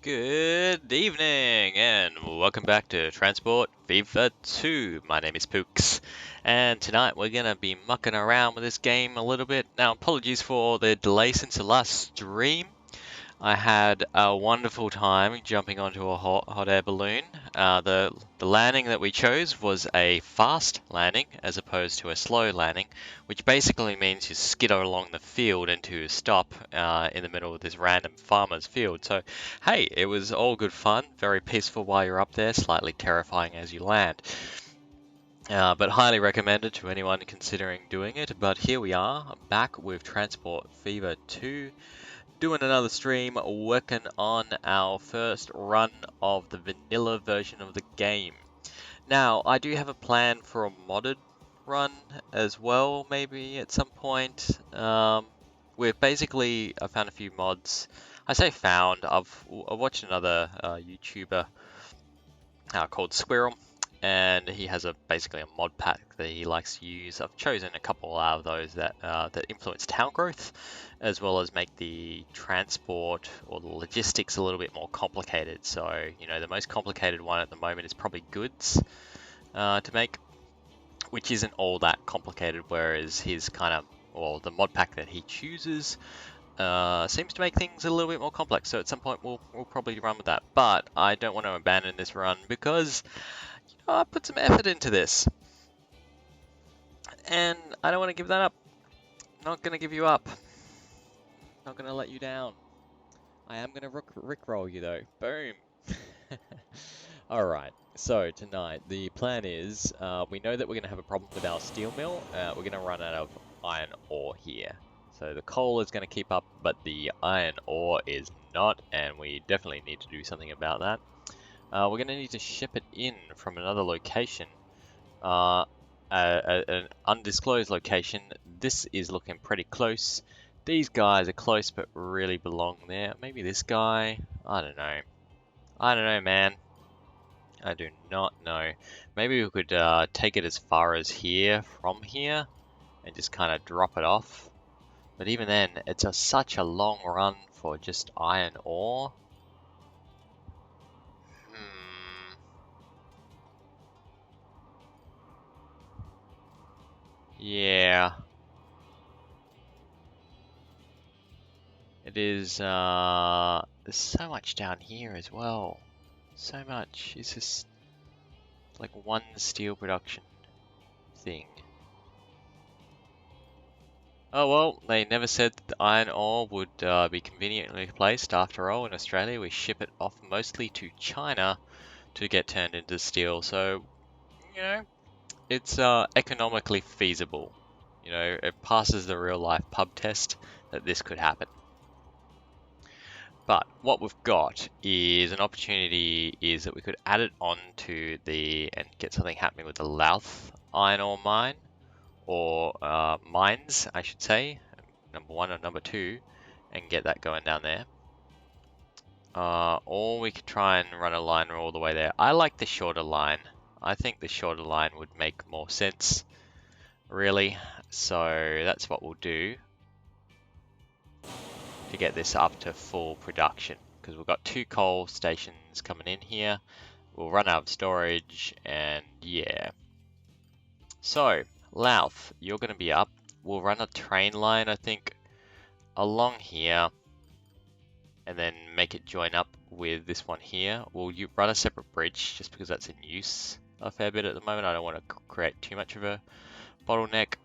Good evening and welcome back to Transport Fever 2. My name is Pooks and tonight we're going to be mucking around with this game a little bit. Now apologies for the delay since the last stream. I had a wonderful time jumping onto a hot air balloon. The landing that we chose was a fast landing as opposed to a slow landing, which basically means you skitter along the field into a stop in the middle of this random farmer's field. So, hey, it was all good fun, very peaceful while you're up there, slightly terrifying as you land. But highly recommended to anyone considering doing it. But here we are, back with Transport Fever 2. Doing another stream, working on our first run of the vanilla version of the game. Now, I do have a plan for a modded run as well, maybe at some point. I found a few mods. I say found, I've watched another YouTuber called Squirrel, and he has basically a mod pack that he likes to use. I've chosen a couple out of those that influence town growth, as well as make the transport or the logistics a little bit more complicated. So, the most complicated one at the moment is probably goods to make, which isn't all that complicated, whereas the mod pack that he chooses seems to make things a little bit more complex. So at some point we'll probably run with that. But I don't want to abandon this run because I put some effort into this. And I don't want to give that up. Not going to give you up. Not going to let you down. I am going to rickroll you though. Boom. Alright, so tonight the plan is, we know that we're going to have a problem with our steel mill. We're going to run out of iron ore here. So the coal is going to keep up, but the iron ore is not, and we definitely need to do something about that. We're going to need to ship it in from another location, an undisclosed location. This is looking pretty close. These guys are close but really belong there. Maybe this guy? I don't know. I don't know, man. I do not know. Maybe we could take it as far as here from here and just kind of drop it off. But even then, it's such a long run for just iron ore. Yeah. It is, there's so much down here as well. So much. It's just like one steel production thing. Oh well, they never said the iron ore would be conveniently placed. After all, in Australia we ship it off mostly to China to get turned into steel. So, it's economically feasible. It passes the real life pub test that this could happen. But what we've got is an opportunity is that we could add it on to and get something happening with the Louth iron ore mine, or mines, I should say, number 1 or number 2, and get that going down there. Or we could try and run a line all the way there. I like the shorter line. I think the shorter line would make more sense, really. So that's what we'll do to get this up to full production, because we've got 2 coal stations coming in here. We'll run out of storage, and yeah. So, Louth, you're going to be up. We'll run a train line, I think, along here, and then make it join up with this one here. We'll run a separate bridge, just because that's in use a fair bit at the moment. I don't want to create too much of a bottleneck.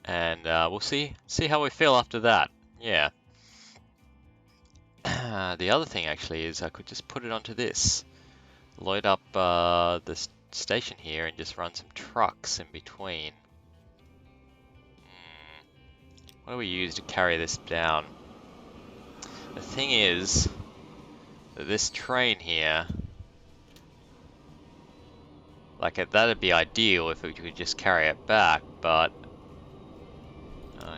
And we'll see how we feel after that. Yeah. The other thing actually is I could just put it onto this. Load up the station here and just run some trucks in between. What do we use to carry this down? The thing is that this train here, like that'd be ideal if we could just carry it back, but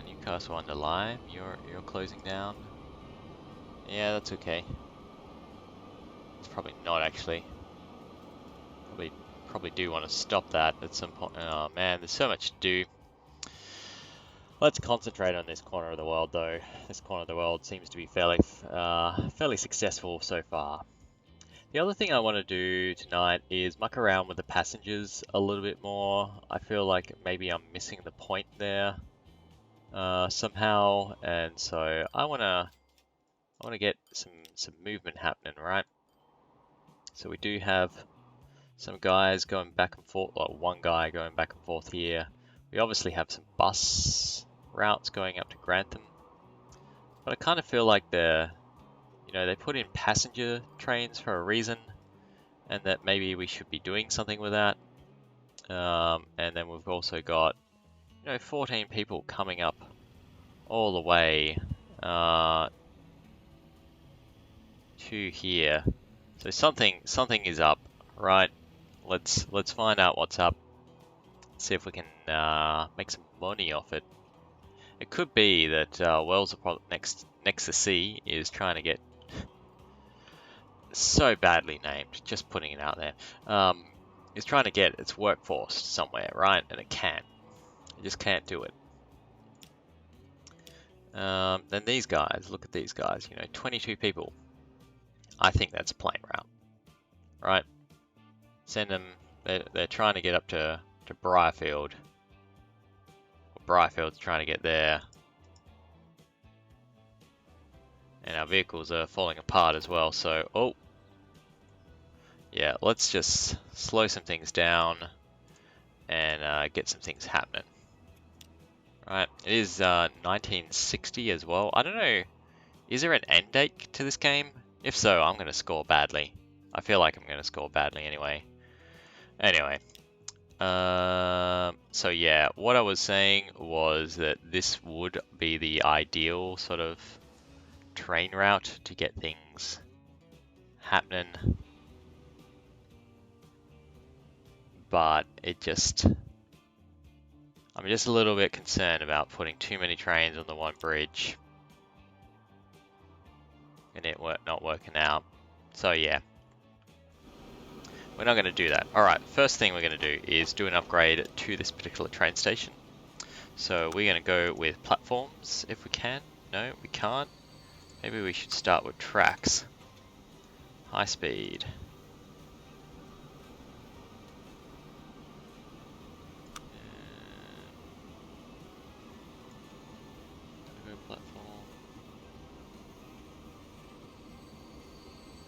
Newcastle under Lyme, you're closing down. Yeah, that's okay. It's probably not actually. Probably do want to stop that at some point. Oh man, there's so much to do. Let's concentrate on this corner of the world, though. This corner of the world seems to be fairly successful so far. The other thing I want to do tonight is muck around with the passengers a little bit more. I feel like maybe I'm missing the point there somehow, and so I wanna get some movement happening, right? So we do have some guys going back and forth, or one guy going back and forth here. We obviously have some bus routes going up to Grantham, but I kind of feel like they put in passenger trains for a reason, and that maybe we should be doing something with that. And then we've also got 14 people coming up all the way to here. So something is up, right? Let's find out what's up. See if we can make some money off it. It could be that Wells next to sea is trying to get so badly named. Just putting it out there. Is trying to get its workforce somewhere, right? And it can't. It just can't do it. Then these guys, look at these guys. 22 people. I think that's a plane route, right? Send them. They're trying to get up to Briarfield. Briarfield's trying to get there. And our vehicles are falling apart as well, so... Oh! Yeah, let's just slow some things down and get some things happening. Right, it is 1960 as well. I don't know, is there an end date to this game? If so, I'm going to score badly. I feel like I'm going to score badly anyway. Anyway. So yeah, what I was saying was that this would be the ideal sort of train route to get things happening, but I'm just a little bit concerned about putting too many trains on the one bridge and it not working out. So yeah, we're not going to do that. Alright, first thing we're going to do is do an upgrade to this particular train station. So we're going to go with platforms if we can. No, we can't. Maybe we should start with tracks. High speed. Platform.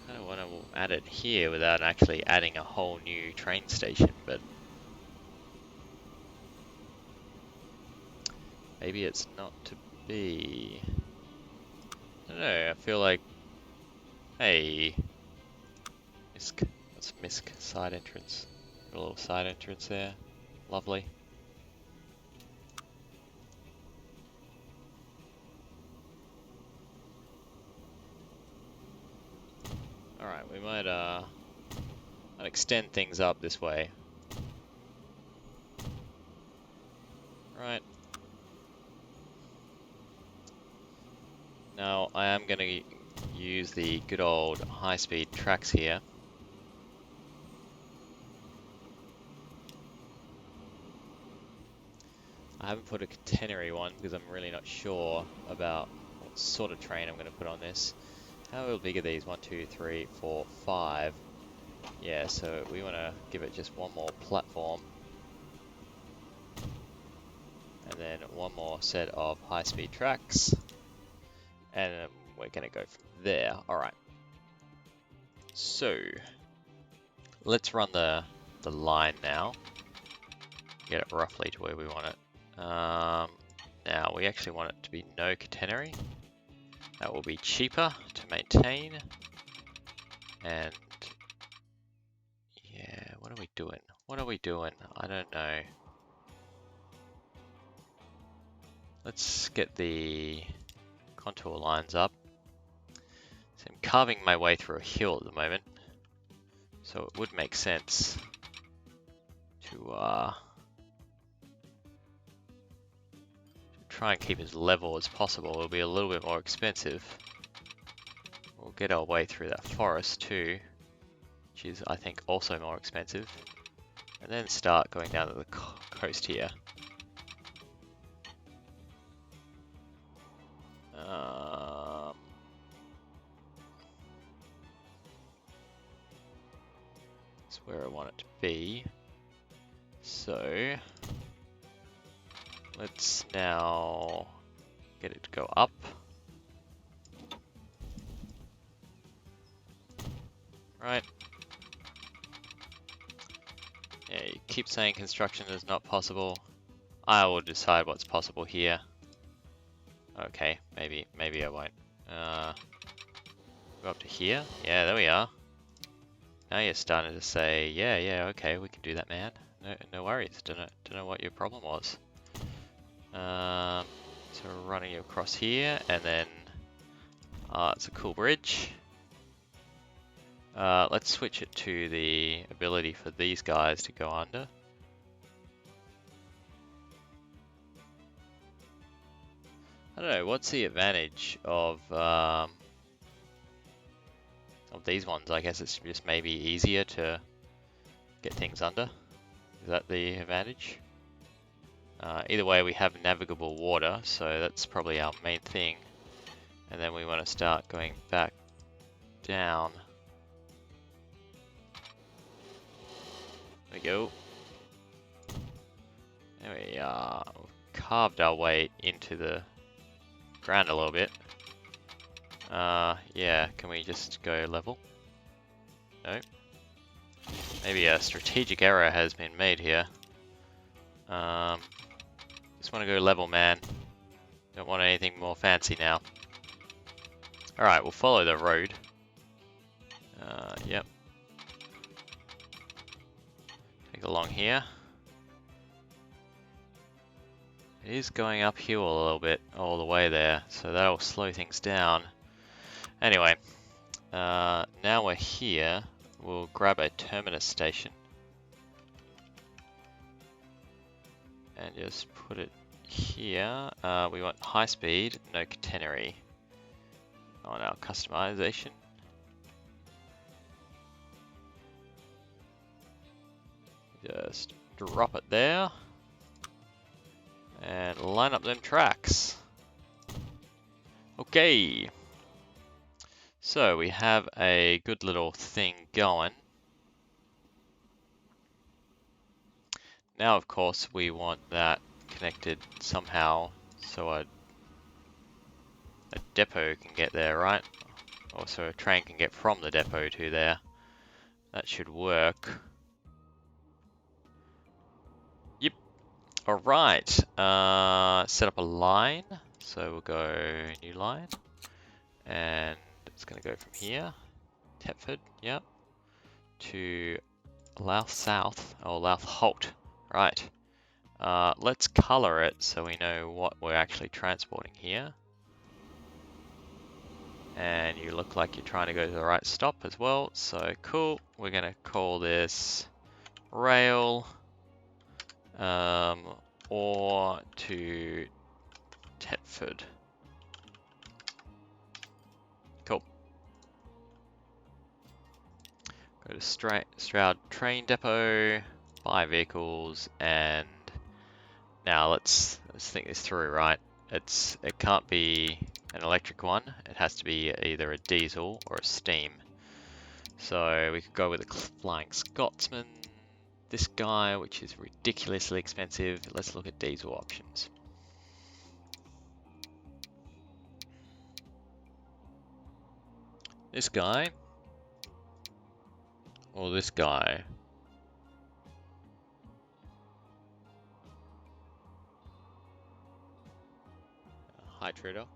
I don't want to add it here without actually adding a whole new train station, but maybe it's not to be. I don't know, I feel like, hey, Misk, that's Misk side entrance. Got a little side entrance there, lovely. Alright, we might extend things up this way. Right. Now I am going to use the good old high-speed tracks here. I haven't put a catenary one because I'm really not sure about what sort of train I'm going to put on this. How big are these? 1, 2, 3, 4, 5. Yeah, so we want to give it just one more platform. And then one more set of high-speed tracks. And we're going to go from there. Alright. So, let's run the line now. Get it roughly to where we want it. Now, we actually want it to be no catenary. That will be cheaper to maintain. And yeah, what are we doing? What are we doing? I don't know. Let's get the contour lines up. So I'm carving my way through a hill at the moment. So it would make sense to try and keep as level as possible. It'll be a little bit more expensive. We'll get our way through that forest too, which is, I think, also more expensive. And then start going down to the coast here. That's where I want it to be. So let's now get it to go up. Right. Yeah, you keep saying construction is not possible. I will decide what's possible here. Okay, maybe I won't. Go up to here. Yeah, there we are. Now you're starting to say, yeah, okay, we can do that, man. No worries. Don't know what your problem was. So we're running you across here, and then it's a cool bridge. Let's switch it to the ability for these guys to go under. I don't know, what's the advantage of these ones? I guess it's just maybe easier to get things under. Is that the advantage? Either way, we have navigable water, so that's probably our main thing. And then we want to start going back down. There we go. There we are. We've carved our way into the ground a little bit. Yeah, can we just go level? No. Maybe a strategic error has been made here. Just want to go level, man. Don't want anything more fancy now. Alright, we'll follow the road. Yep. Take along here. It is going uphill a little bit all the way there, so that'll slow things down. Anyway, now we're here. We'll grab a terminus station. And just put it here. We want high speed, no catenary on our customization. Just drop it there. And line up them tracks. Okay. So we have a good little thing going. Now, of course, we want that connected somehow so a depot can get there, right? Or so a train can get from the depot to there. That should work. Yep. Alright. Set up a line. So we'll go new line. And it's going to go from here. Thetford, yep. To Louth South, or Louth Holt. Right. Let's color it so we know what we're actually transporting here. And you look like you're trying to go to the right stop as well, so cool. We're gonna call this rail or to Thetford. Cool. Go to Stroud train depot, buy vehicles, and now let's think this through, right? It can't be an electric one. It has to be either a diesel or a steam. So we could go with a Flying Scotsman. This guy, which is ridiculously expensive. Let's look at diesel options. This guy or this guy. Hi Tredoc,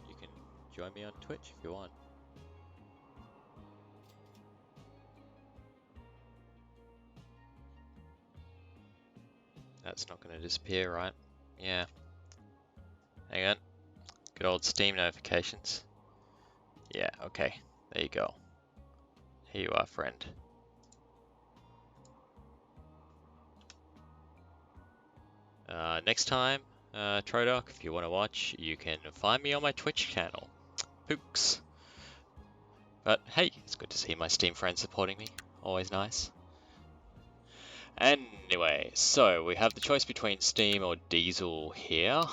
you can join me on Twitch if you want. That's not going to disappear, right? Yeah. Hang on. Good old Steam notifications. Yeah, okay. There you go. Here you are, friend. Next time, Trodoc, if you want to watch, you can find me on my Twitch channel. Pooks. But hey, it's good to see my Steam friends supporting me. Always nice. Anyway, so we have the choice between Steam or Diesel here.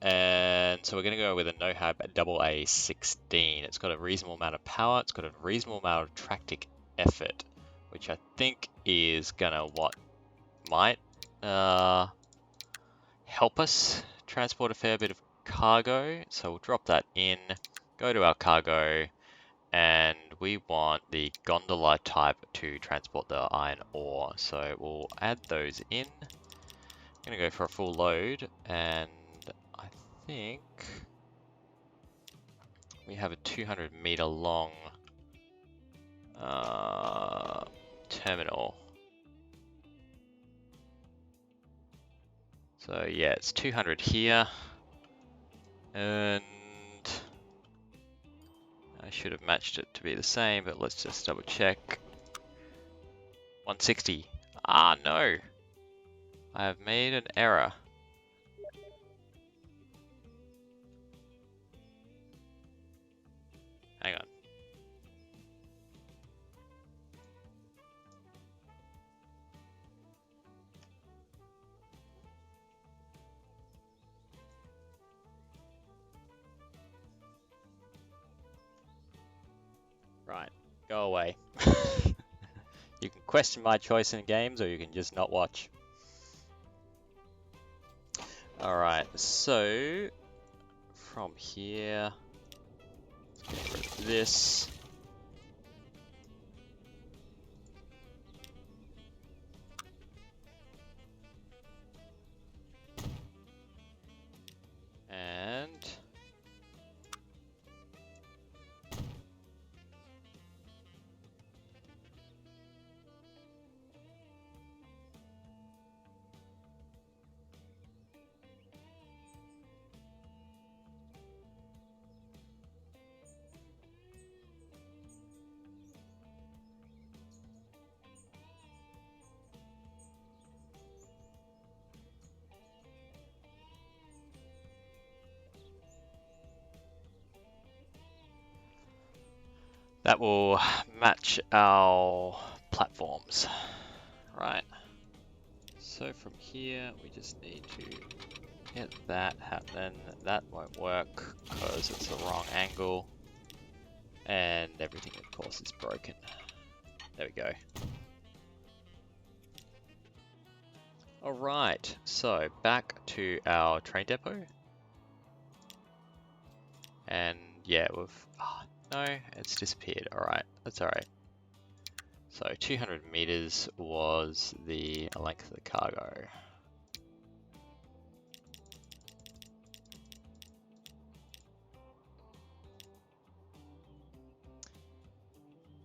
And so we're going to go with a NoHab AA16. It's got a reasonable amount of power. It's got a reasonable amount of tractic effort. which I think is gonna might help us transport a fair bit of cargo. So we'll drop that in, go to our cargo, and we want the gondola type to transport the iron ore. So we'll add those in. I'm gonna go for a full load, and I think we have a 200-meter long terminal. So yeah, it's 200 here, and I should have matched it to be the same, but let's just double check. 160. Ah, no. I have made an error. Hang on. Right, go away. You can question my choice in games, or you can just not watch. Alright, so from here, let's get rid of this. And that will match our platforms. Right. So from here, we just need to get that happen. That won't work because it's the wrong angle. And everything, of course, is broken. There we go. Alright, so back to our train depot. And yeah, no, it's disappeared. Alright, that's alright. So 200 meters was the length of the cargo.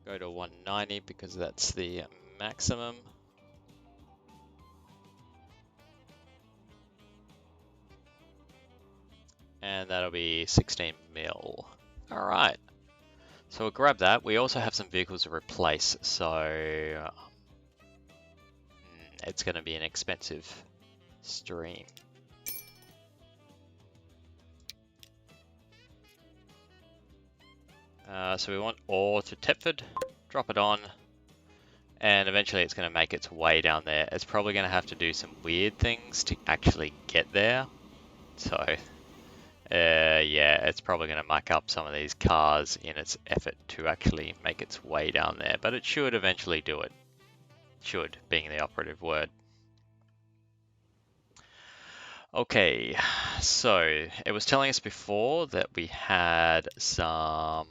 Go to 190 because that's the maximum. And that'll be 16 mil. Alright. So we'll grab that. We also have some vehicles to replace, so it's going to be an expensive stream. So we want ore to Thetford, drop it on, and eventually it's going to make its way down there. It's probably going to have to do some weird things to actually get there. So, yeah, it's probably going to muck up some of these cars in its effort to actually make its way down there, but it should eventually do it. Should, being the operative word. Okay, so it was telling us before that we had some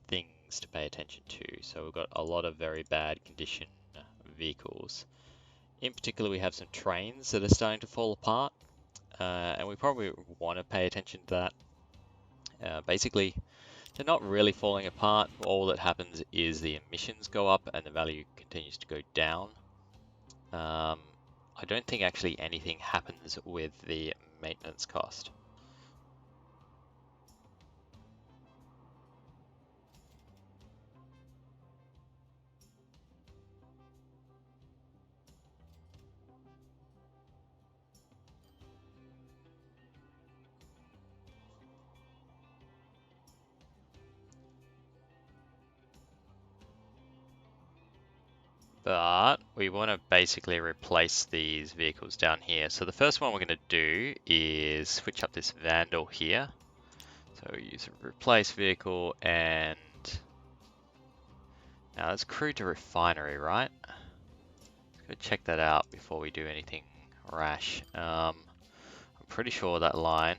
things to pay attention to. So we've got a lot of very bad condition vehicles. In particular, we have some trains that are starting to fall apart, and we probably want to pay attention to that. Basically, they're not really falling apart. All that happens is the emissions go up and the value continues to go down. I don't think actually anything happens with the maintenance cost. But we want to basically replace these vehicles down here. So the first one we're going to do is switch up this Vandal here. So use a replace vehicle and Now let's crude to refinery, right? Let's go check that out before we do anything rash. I'm pretty sure that line.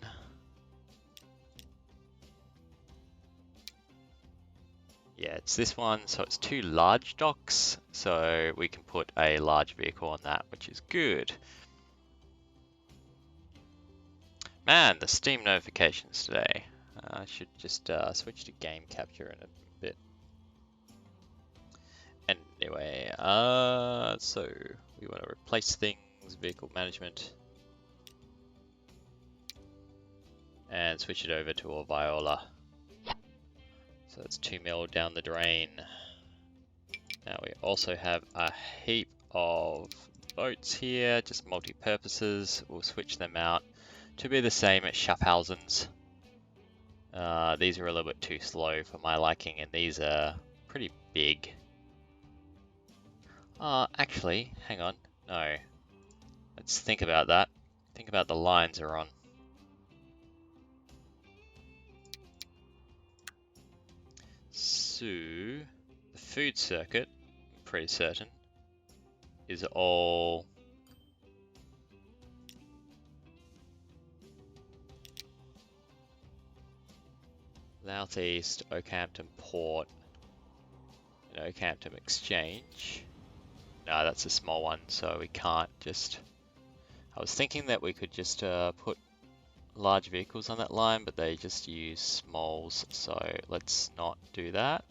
Yeah, it's this one, so it's 2 large docks, so we can put a large vehicle on that, which is good. Man, the Steam notifications today. I should just switch to game capture in a bit. Anyway, so we want to replace things, vehicle management, and switch it over to a Viola. So that's 2 mil down the drain. Now we also have a heap of boats here, just multi-purposes. We'll switch them out to be the same at Schaffhausen's. These are a little bit too slow for my liking, and these are pretty big. Actually, hang on. No. Let's think about that. Think about the lines are on. So, the food circuit, I'm pretty certain, is all Louth East, Oakhampton Port, and Oakhampton Exchange. No, that's a small one, so we can't just... I was thinking that we could just put large vehicles on that line, but they just use smalls, so let's not do that.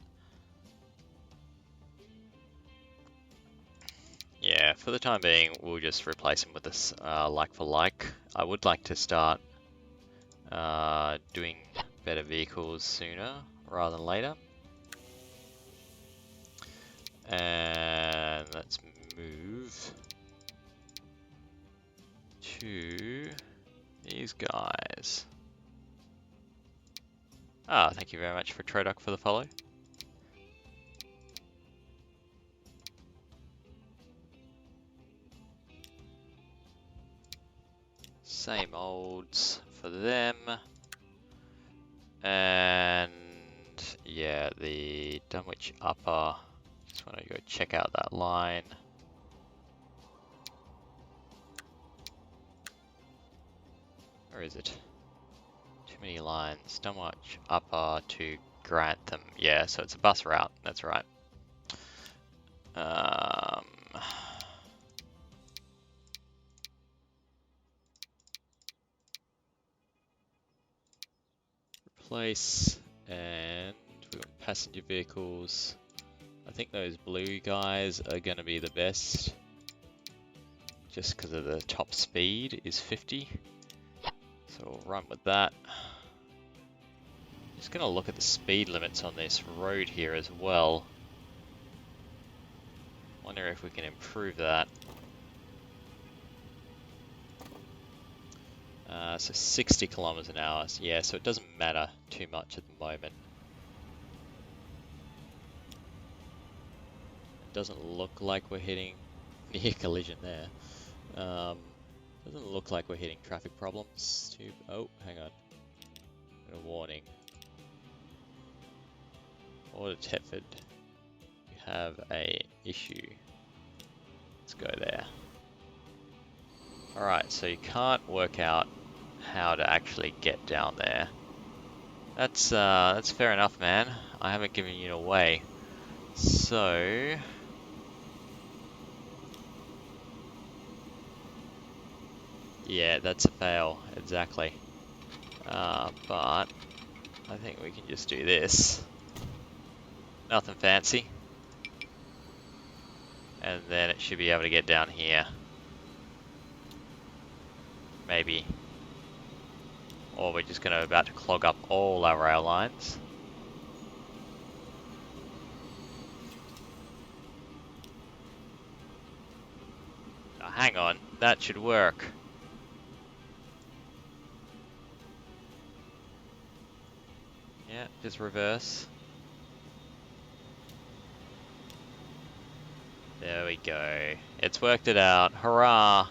Yeah, for the time being, we'll just replace them with this like for like. I would like to start doing better vehicles sooner rather than later. And let's move to these guys. Thank you very much for Troduck for the follow. Same olds for them. And yeah, the Dunwich Upper. Just want to go check out that line. Where is it? Too many lines. Dunwich Upper to Grantham. Yeah, so it's a bus route. That's right. Replace, and we've got passenger vehicles. I think those blue guys are going to be the best, just because of the top speed is 50. So we'll run with that. Just going to look at the speed limits on this road here as well. Wonder if we can improve that. So 60 kilometers an hour. Yeah, so it doesn't matter too much at the moment. It doesn't look like we're hitting near collision there. Doesn't look like we're hitting traffic problems. Oh, hang on. A warning. Order Tetford. We have a issue. Let's go there. Alright, so you can't work out how to actually get down there. That's fair enough, man. I haven't given you away. So yeah, that's a fail, exactly. But I think we can just do this. Nothing fancy. And then it should be able to get down here. Maybe. Or we're just about to clog up all our rail lines. Oh, hang on, that should work. Yeah, just reverse. There we go. It's worked it out. Hurrah!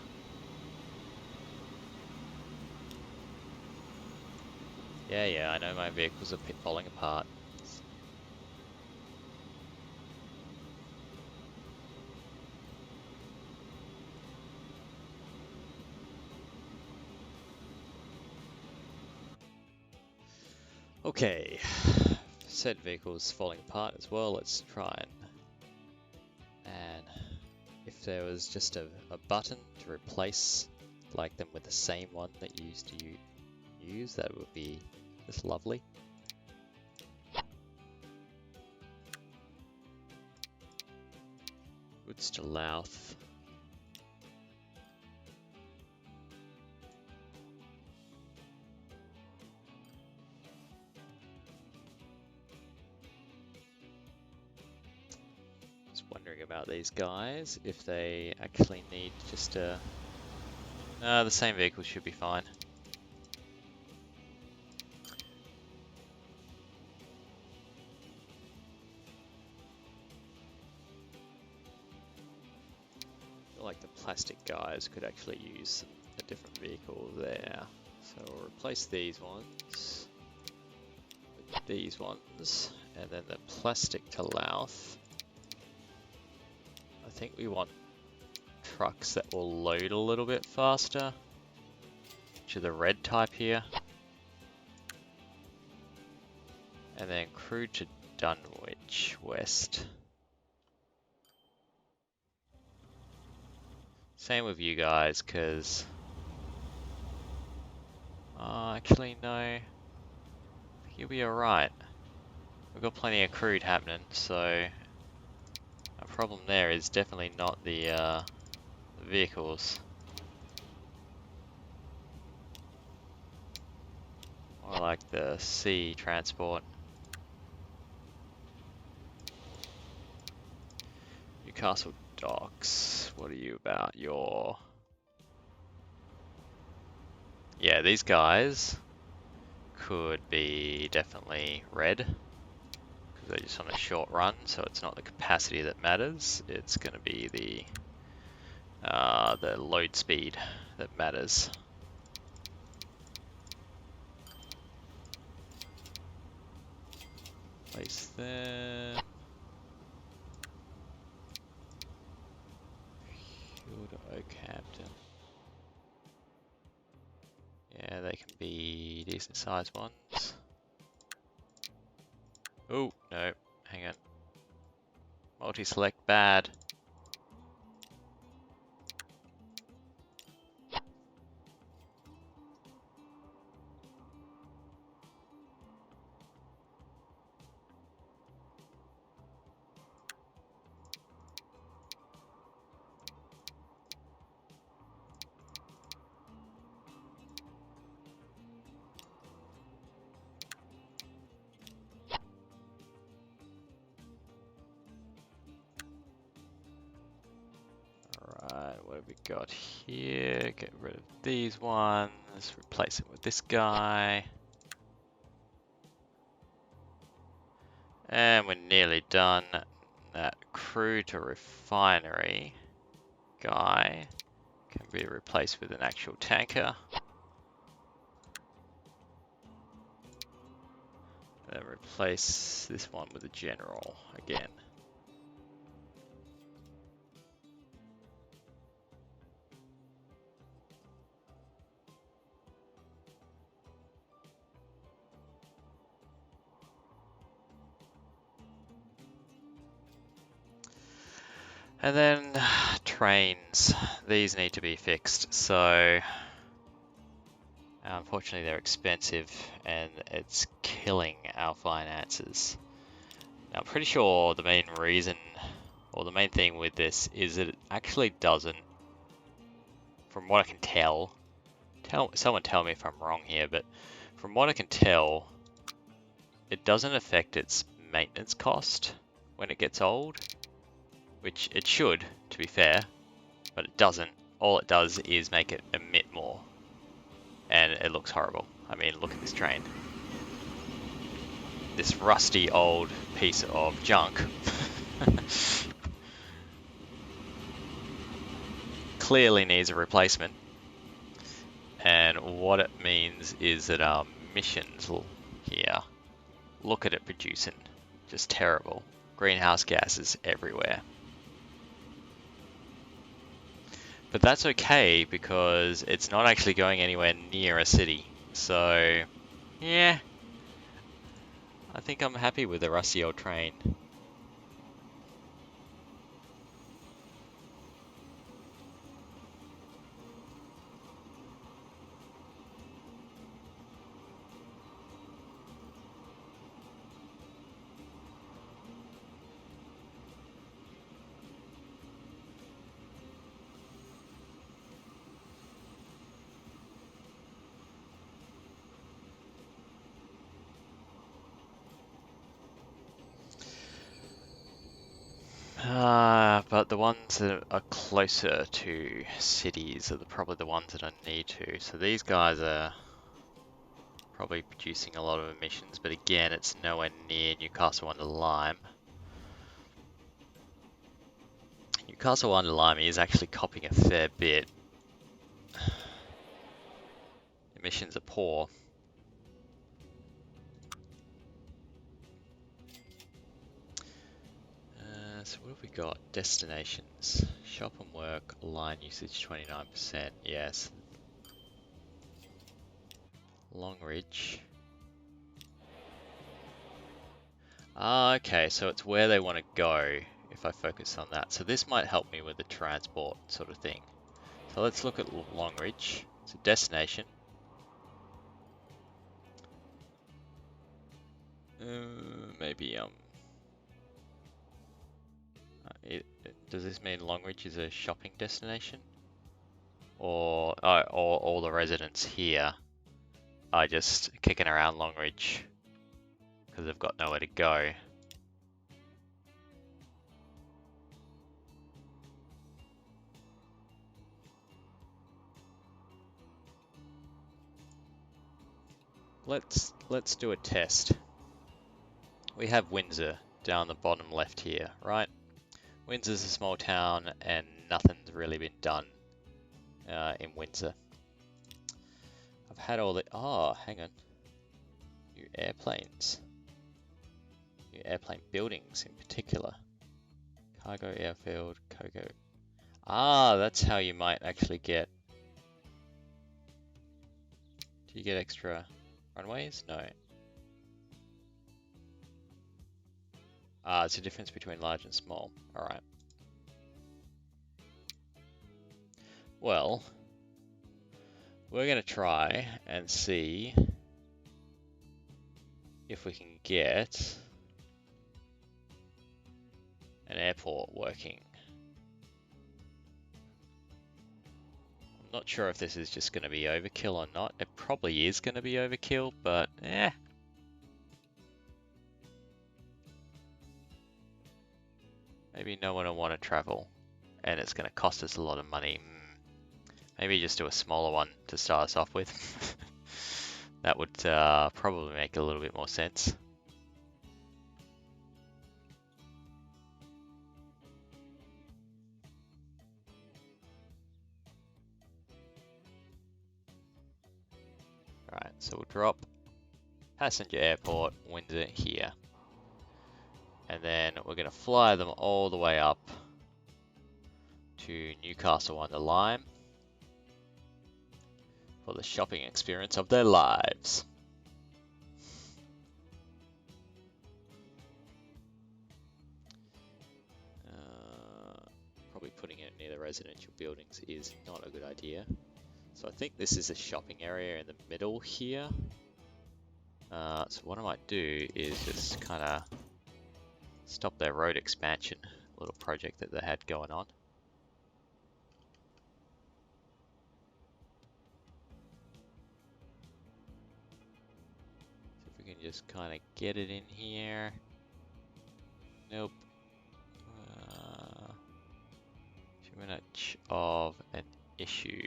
Yeah, I know my vehicles are falling apart. Okay, said vehicle's falling apart as well. Let's try and if there was just a button to replace like them with the same one that you used to use, that would be just lovely. Woods to Louth. Wondering about these guys, if they actually need just a... the same vehicle should be fine. I feel like the plastic guys could actually use a different vehicle there. So we'll replace these ones with these ones, and then the plastic to Louth. I think we want trucks that will load a little bit faster, which are the red type here. And then crew to Dunwich West. Same with you guys, because... actually no. I think you'll be alright. We've got plenty of crude happening, so... Our problem there is definitely not the vehicles. More like the sea transport. Newcastle Docks, what are you about? Yeah, these guys could be definitely red, because they're just on a short run, so it's not the capacity that matters, it's going to be the load speed that matters. Place there. Oakhampton. Yeah, they can be decent sized ones. Oh, no, hang on. Multi-select bad. What have we got here? Get rid of these ones, replace it with this guy. And we're nearly done. That crew to refinery guy can be replaced with an actual tanker. And then replace this one with a general again. And then trains, these need to be fixed, so unfortunately they're expensive and it's killing our finances. Now I'm pretty sure the main reason, or the main thing with this is that it actually doesn't, from what I can tell, someone tell me if I'm wrong here, but from what I can tell, it doesn't affect its maintenance cost when it gets old. Which it should, to be fair, but it doesn't. All it does is make it emit more, and it looks horrible. I mean, look at this train. This rusty old piece of junk. Clearly needs a replacement, and what it means is that our emissions here, look at it producing, just terrible. Greenhouse gases everywhere. But that's okay because it's not actually going anywhere near a city. So, yeah, I think I'm happy with the rusty old train. But the ones that are closer to cities are probably the ones that I need to. So these guys are probably producing a lot of emissions, but again, it's nowhere near Newcastle under Lyme. Newcastle under Lyme is actually copying a fair bit. Emissions are poor. So what have we got? Destinations. Shop and work, line usage 29%. Yes. Longridge. Ah, okay, so it's where they want to go if I focus on that. So this might help me with the transport sort of thing. So let's look at Longridge. It's a destination. Maybe does this mean Longridge is a shopping destination? Or all the residents here are just kicking around Longridge because they've got nowhere to go. Let's do a test. We have Windsor down the bottom left here, right? Windsor's a small town and nothing's really been done in Windsor. I've had all the... Oh, hang on. New airplanes. New airplane buildings in particular. Cargo airfield, Coco. Ah, that's how you might actually get... Do you get extra runways? No. Ah, it's a difference between large and small. Alright. Well, we're going to try and see if we can get an airport working. I'm not sure if this is just going to be overkill or not. It probably is going to be overkill, but eh. Maybe no one will want to travel, and it's going to cost us a lot of money. Maybe just do a smaller one to start us off with. That would probably make a little bit more sense. Alright, so we'll drop passenger airport, Windsor here. And then we're going to fly them all the way up to Newcastle under Lyme for the shopping experience of their lives. Probably putting it near the residential buildings is not a good idea. So I think this is a shopping area in the middle here. So what I might do is just kind of stop their road expansion, little project that they had going on. So if we can just kind of get it in here. Nope. Too much of an issue.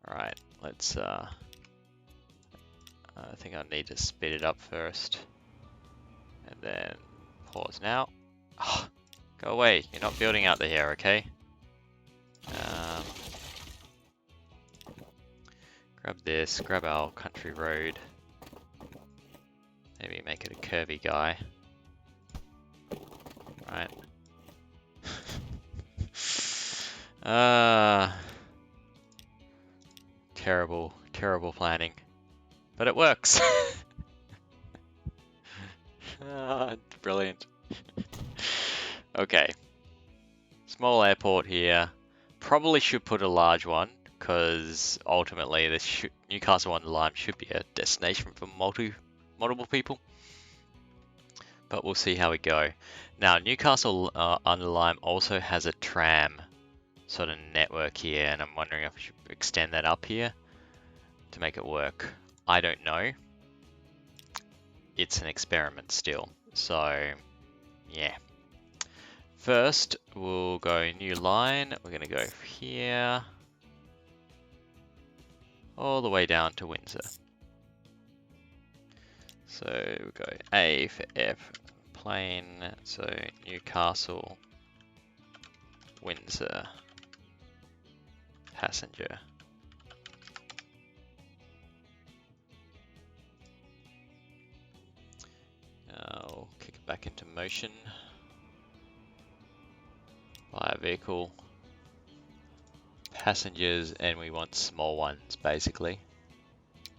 Alright, let's I think I need to speed it up first. And then pause now. Oh, go away, you're not building out the here, okay? Grab this, grab our country road. Maybe make it a curvy guy. Right. Terrible, terrible planning. But it works. Ah, brilliant. Okay. Small airport here. Probably should put a large one, because ultimately this Newcastle on the Lyme should be a destination for multiple people. But we'll see how we go. Now, Newcastle on the Lyme also has a tram sort of network here, and I'm wondering if we should extend that up here to make it work. I don't know. It's an experiment still. So, yeah. First, we'll go new line. We're going to go here all the way down to Windsor. So we go A for F plane. So Newcastle, Windsor, passenger. I'll kick it back into motion. Buy a vehicle. Passengers, and we want small ones basically.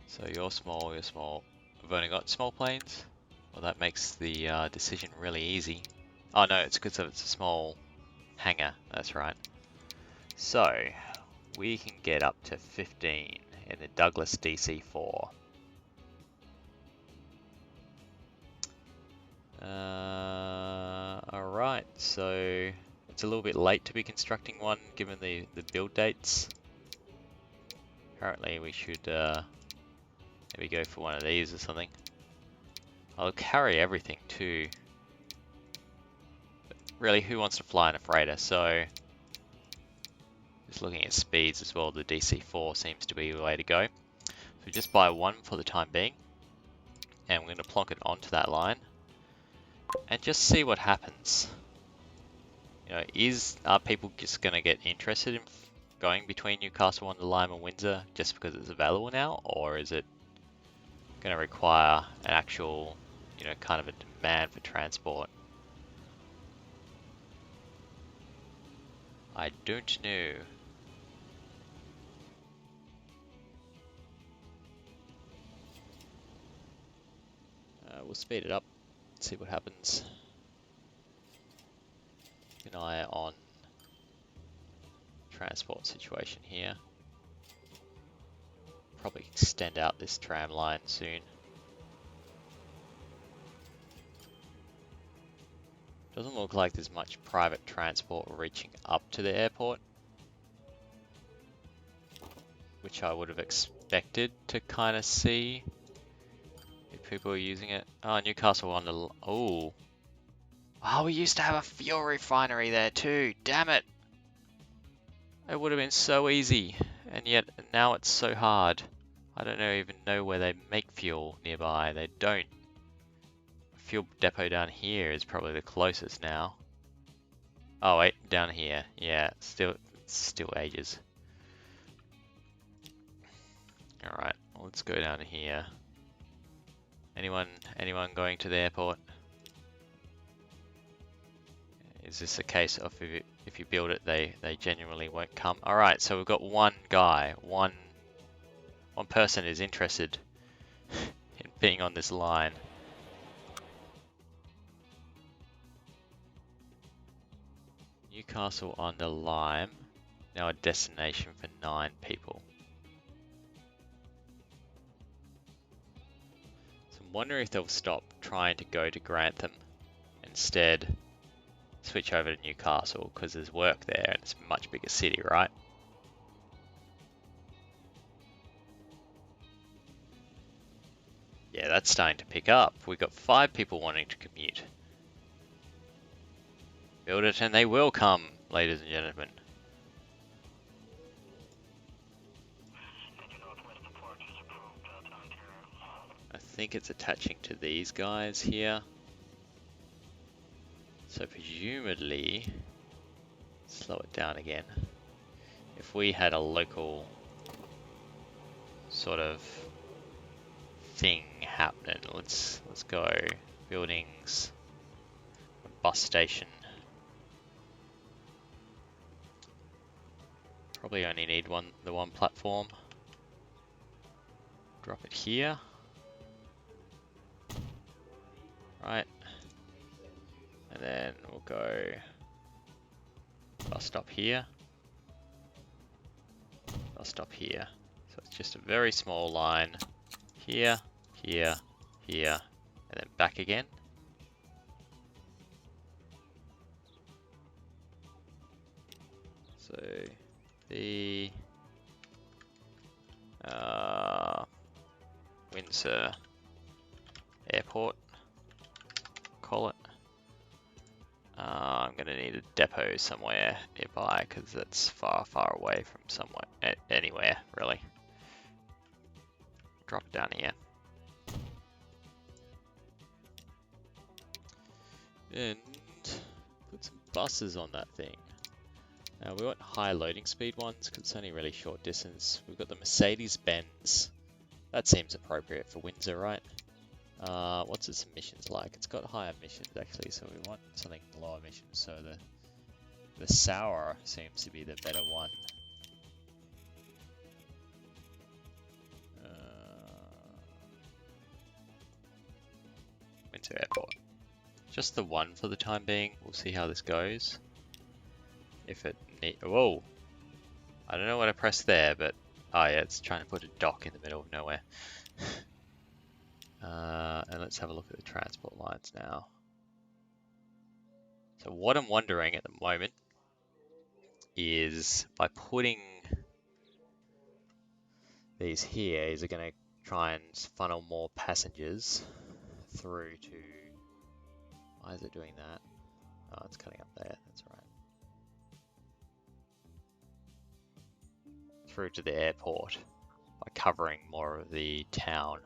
So you're small, you're small. We've only got small planes. Well, that makes the decision really easy. Oh no, it's because it's a small hangar, that's right. So, we can get up to 15 in the Douglas DC-4. Alright, so it's a little bit late to be constructing one given the build dates. Apparently we should maybe go for one of these or something. I'll carry everything too. But really, who wants to fly in a freighter? So, just looking at speeds as well, the DC-4 seems to be the way to go. So just buy one for the time being. And we're going to plonk it onto that line. And just see what happens. You know, are people just going to get interested in going between Newcastle on the Lyme and Windsor just because it's available now? Or is it going to require an actual, you know, kind of a demand for transport? I don't know. We'll speed it up, see what happens. Keep an eye on transport situation here. Probably extend out this tram line soon. Doesn't look like there's much private transport reaching up to the airport, which I would have expected to kind of see if people are using it. Oh, Newcastle on the... Oh, we used to have a fuel refinery there too. Damn it. It would have been so easy, and yet now it's so hard. I don't even know where they make fuel nearby. They don't. Fuel depot down here is probably the closest now. Oh wait, down here. Yeah, still ages. Alright, let's go down here. Anyone going to the airport? Is this a case of if you build it, they genuinely won't come? Alright, so we've got one guy, one person is interested in being on this line. Newcastle on the Lyme, now a destination for 9 people. So I'm wondering if they'll stop trying to go to Grantham, instead switch over to Newcastle because there's work there and it's a much bigger city, right? Yeah, that's starting to pick up. We've got 5 people wanting to commute. Build it and they will come, ladies and gentlemen. I think it's attaching to these guys here. So presumably, slow it down again. If we had a local sort of thing happening, let's go buildings, bus station. Probably only need the one platform. Drop it here. right? And then we'll go bus stop here, bus stop here. So it's just a very small line here, here, here, and then back again. So the Windsor Airport, call it. I'm going to need a depot somewhere nearby because that's far, far away from somewhere, anywhere really. Drop it down here. And put some buses on that thing. Now we want high loading speed ones because it's only really short distance. We've got the Mercedes-Benz. That seems appropriate for Windsor, right? What's its emissions like? It's got high emissions actually, so we want something low emissions. So the Sauer seems to be the better one. Windsor Airport. Just the one for the time being. We'll see how this goes. If it whoa! I don't know what I pressed there, but oh yeah, it's trying to put a dock in the middle of nowhere. And let's have a look at the transport lines now. So what I'm wondering at the moment is by putting these here, is it going to try and funnel more passengers through to... Why is it doing that? Oh, it's cutting up there, that's right. Through to the airport by covering more of the town.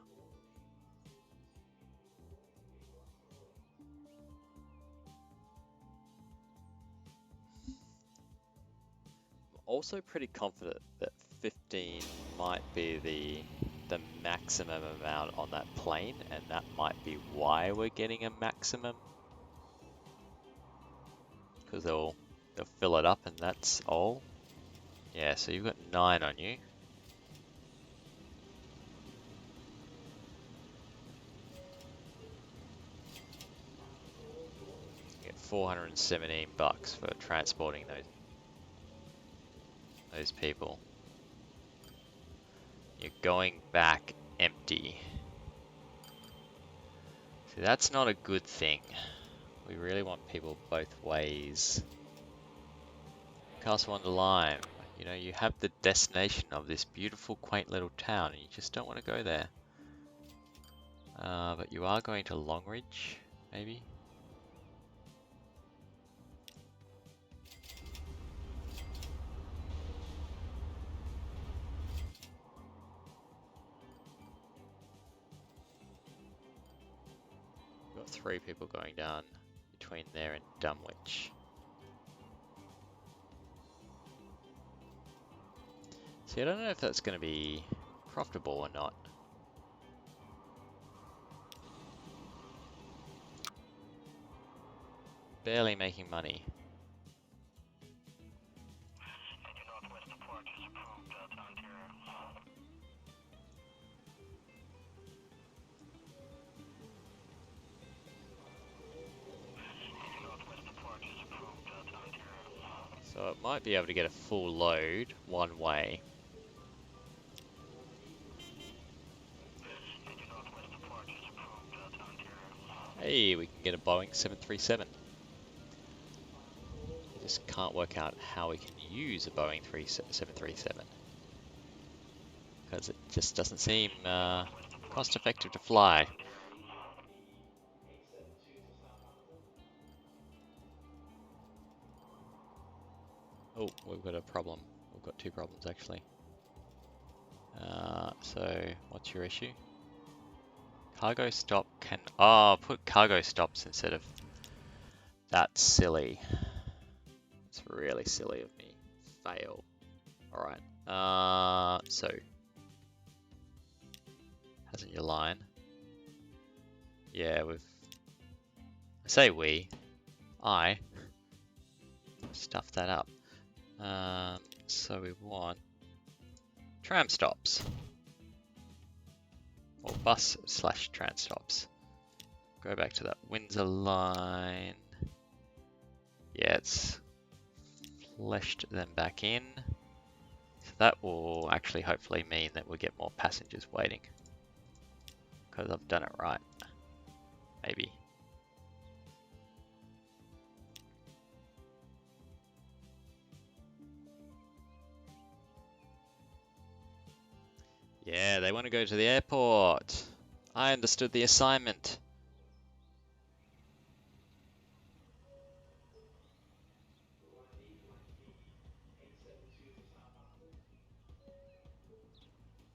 Also pretty confident that 15 might be the maximum amount on that plane, and that might be why we're getting a maximum. Because they'll fill it up and that's all. Yeah, so you've got 9 on you. You get 417 bucks for transporting those people. You're going back empty. See, that's not a good thing. We really want people both ways. Castle on the Lime. You know, you have the destination of this beautiful, quaint little town, and you just don't want to go there. But you are going to Longridge, maybe? We've got 3 people going down between there and Dunwich. See, I don't know if that's going to be profitable or not. Barely making money. So it might be able to get a full load one way. Hey, we can get a Boeing 737. I just can't work out how we can use a Boeing 737. Because it just doesn't seem cost effective to fly. Oh, we've got a problem. We've got 2 problems actually. So, what's your issue? Cargo stop can... Oh, put cargo stops instead of... That's silly. It's really silly of me. Fail. Alright. So... Hasn't your line? Yeah, we've... I say we. I... stuffed that up. So we want... tram stops. Or bus/tram stops. Go back to that Windsor line. Yeah, it's fleshed them back in. So that will actually hopefully mean that we'll get more passengers waiting. Because I've done it right. Maybe. Yeah, they want to go to the airport. I understood the assignment.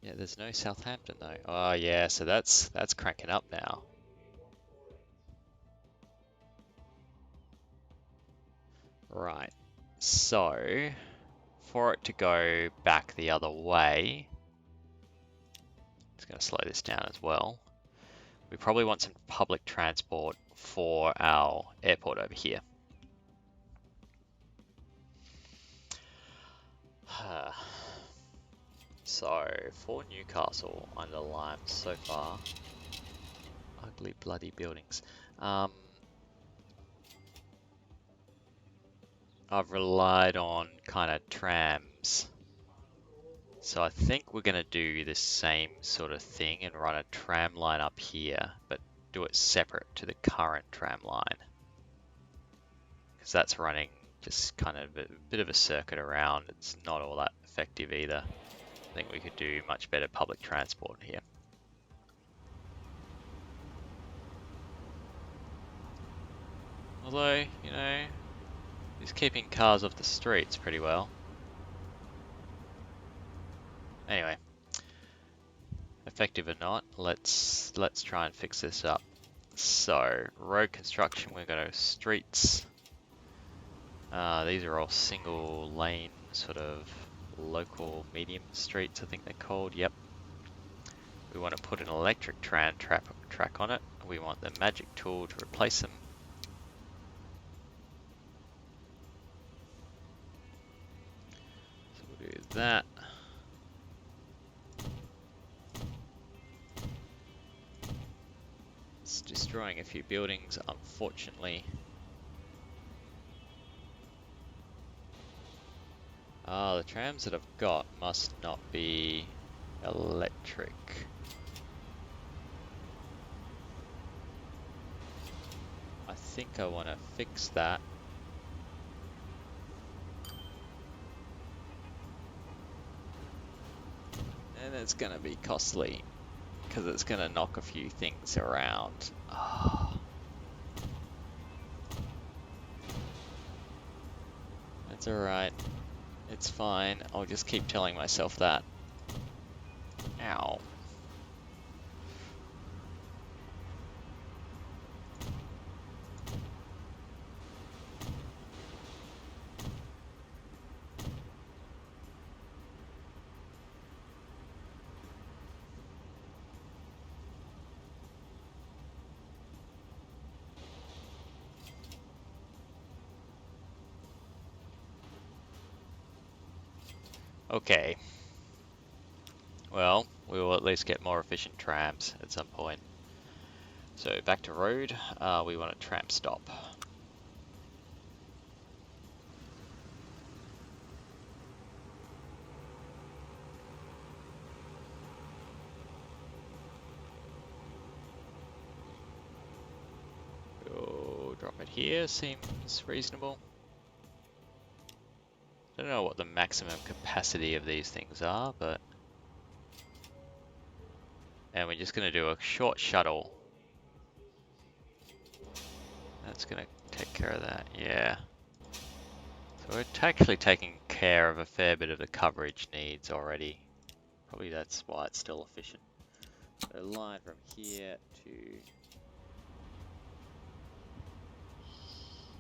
Yeah, there's no Southampton though. Oh yeah, so that's cranking up now. Right. So, for it to go back the other way, it's going to slow this down as well. We probably want some public transport for our airport over here. So, for Newcastle under Lyme so far, ugly bloody buildings. I've relied on kind of trams. So I think we're going to do the same sort of thing and run a tram line up here, but do it separate to the current tram line. Because that's running just kind of a bit of a circuit around. It's not all that effective either. I think we could do much better public transport here. Although, you know, he's keeping cars off the streets pretty well. Anyway, effective or not, let's try and fix this up. So, road construction, we're going to streets. These are all single lane sort of local medium streets, I think they're called. Yep. We want to put an electric tram track on it. We want the magic tool to replace them. So we'll do that. It's destroying a few buildings, unfortunately. The trams that I've got must not be electric. I think I want to fix that. And it's going to be costly because it's going to knock a few things around. Oh. That's alright. It's fine. I'll just keep telling myself that. Ow. Okay. Well, we will at least get more efficient trams at some point. So back to road, we want a tram stop. We'll drop it here, seems reasonable. I don't know what the maximum capacity of these things are, but... And we're just going to do a short shuttle. That's going to take care of that, yeah. So we're actually taking care of a fair bit of the coverage needs already. Probably that's why it's still efficient. So line from here to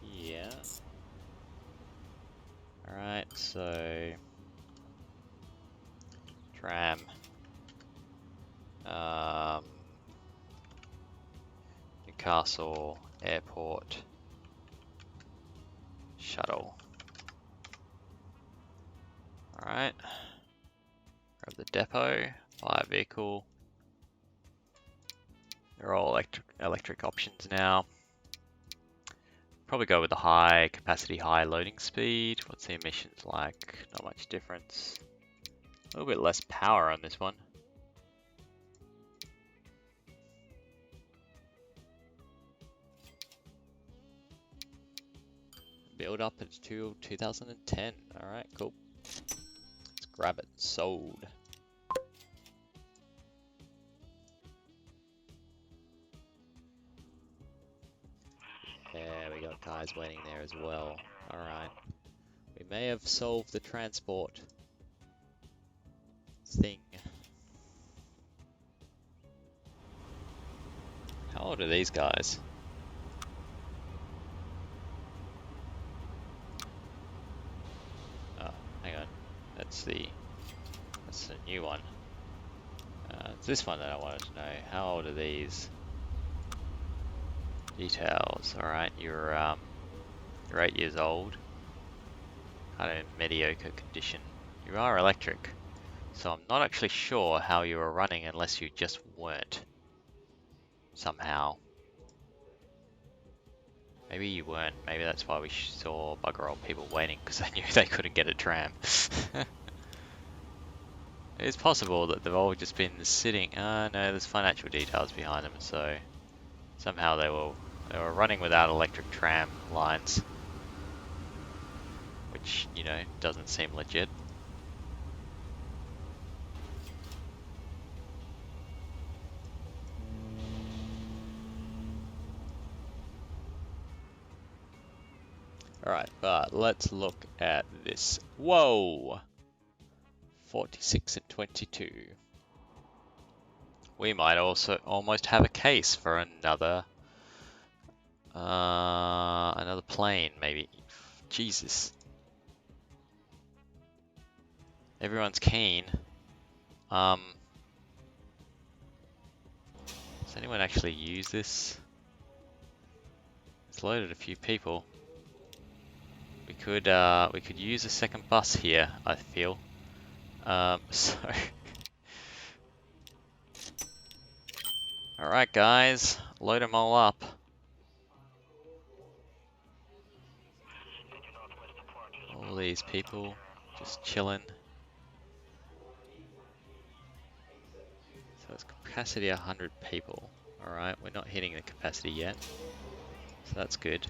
here. Alright, so tram. Newcastle Airport shuttle. Alright. Grab the depot, buy a vehicle. They're all electric options now. Probably go with the high capacity, high loading speed. What's the emissions like? Not much difference. A little bit less power on this one. Build up until 2010. Alright, cool. Let's grab it. Sold. Yeah, we got guys waiting there as well. Alright. We may have solved the transport thing. How old are these guys? Oh, hang on. That's the new one. It's this one that I wanted to know. How old are these? Details. Alright, you're 8 years old. Kind of mediocre condition. You are electric. So I'm not actually sure how you were running unless you just weren't. Somehow. Maybe you weren't. Maybe that's why we saw bugger all people waiting, because they knew they couldn't get a tram. It's possible that they've all just been sitting. No, there's financial details behind them, so somehow they were running without electric tram lines, which, you know, doesn't seem legit. Alright, but let's look at this. Whoa! 46 and 22. We might also almost have a case for another plane, maybe. Jesus. Everyone's keen. Does anyone actually use this? It's loaded a few people. We could use a second bus here, I feel. So alright guys, load them all up. All these people just chilling. So it's capacity 100 people. Alright, we're not hitting the capacity yet. So that's good.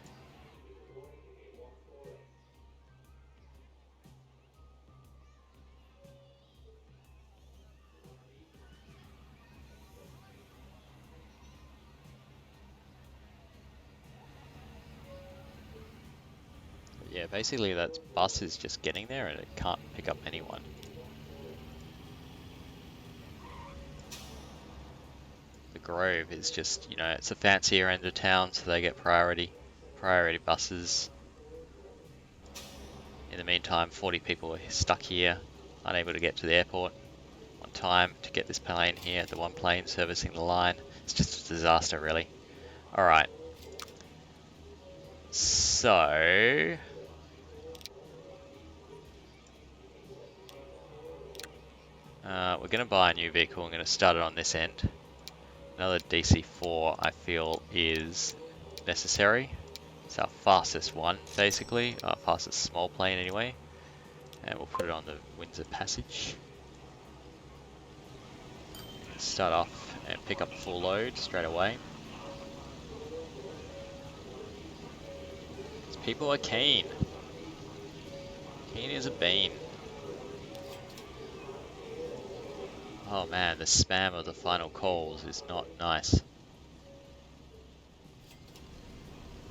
Yeah, basically that bus is just getting there and it can't pick up anyone. The Grove is just, you know, it's a fancier end of town, so they get priority buses. In the meantime, 40 people are stuck here, unable to get to the airport on time to get this plane here, the one plane servicing the line. It's just a disaster, really. Alright. So we're going to buy a new vehicle. I'm going to start it on this end. Another DC-4 I feel is necessary. It's our fastest one, basically. Our fastest small plane anyway. And we'll put it on the Windsor Passage. Start off and pick up full load straight away. These people are keen. Keen as a bean. Oh man, the spam of the final calls is not nice. In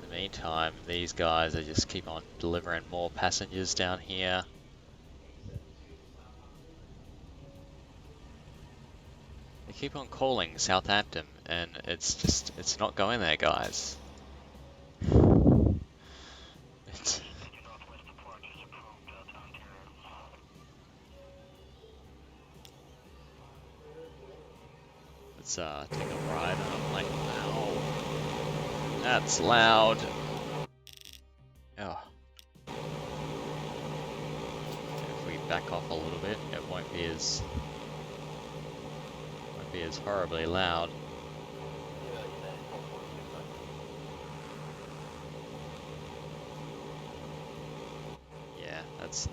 the meantime, these guys are just keep on delivering more passengers down here. They keep on calling Southampton and it's not going there, guys. Let's take a ride and I'm like, ow. That's loud. Oh. If we back off a little bit, it won't be as horribly loud.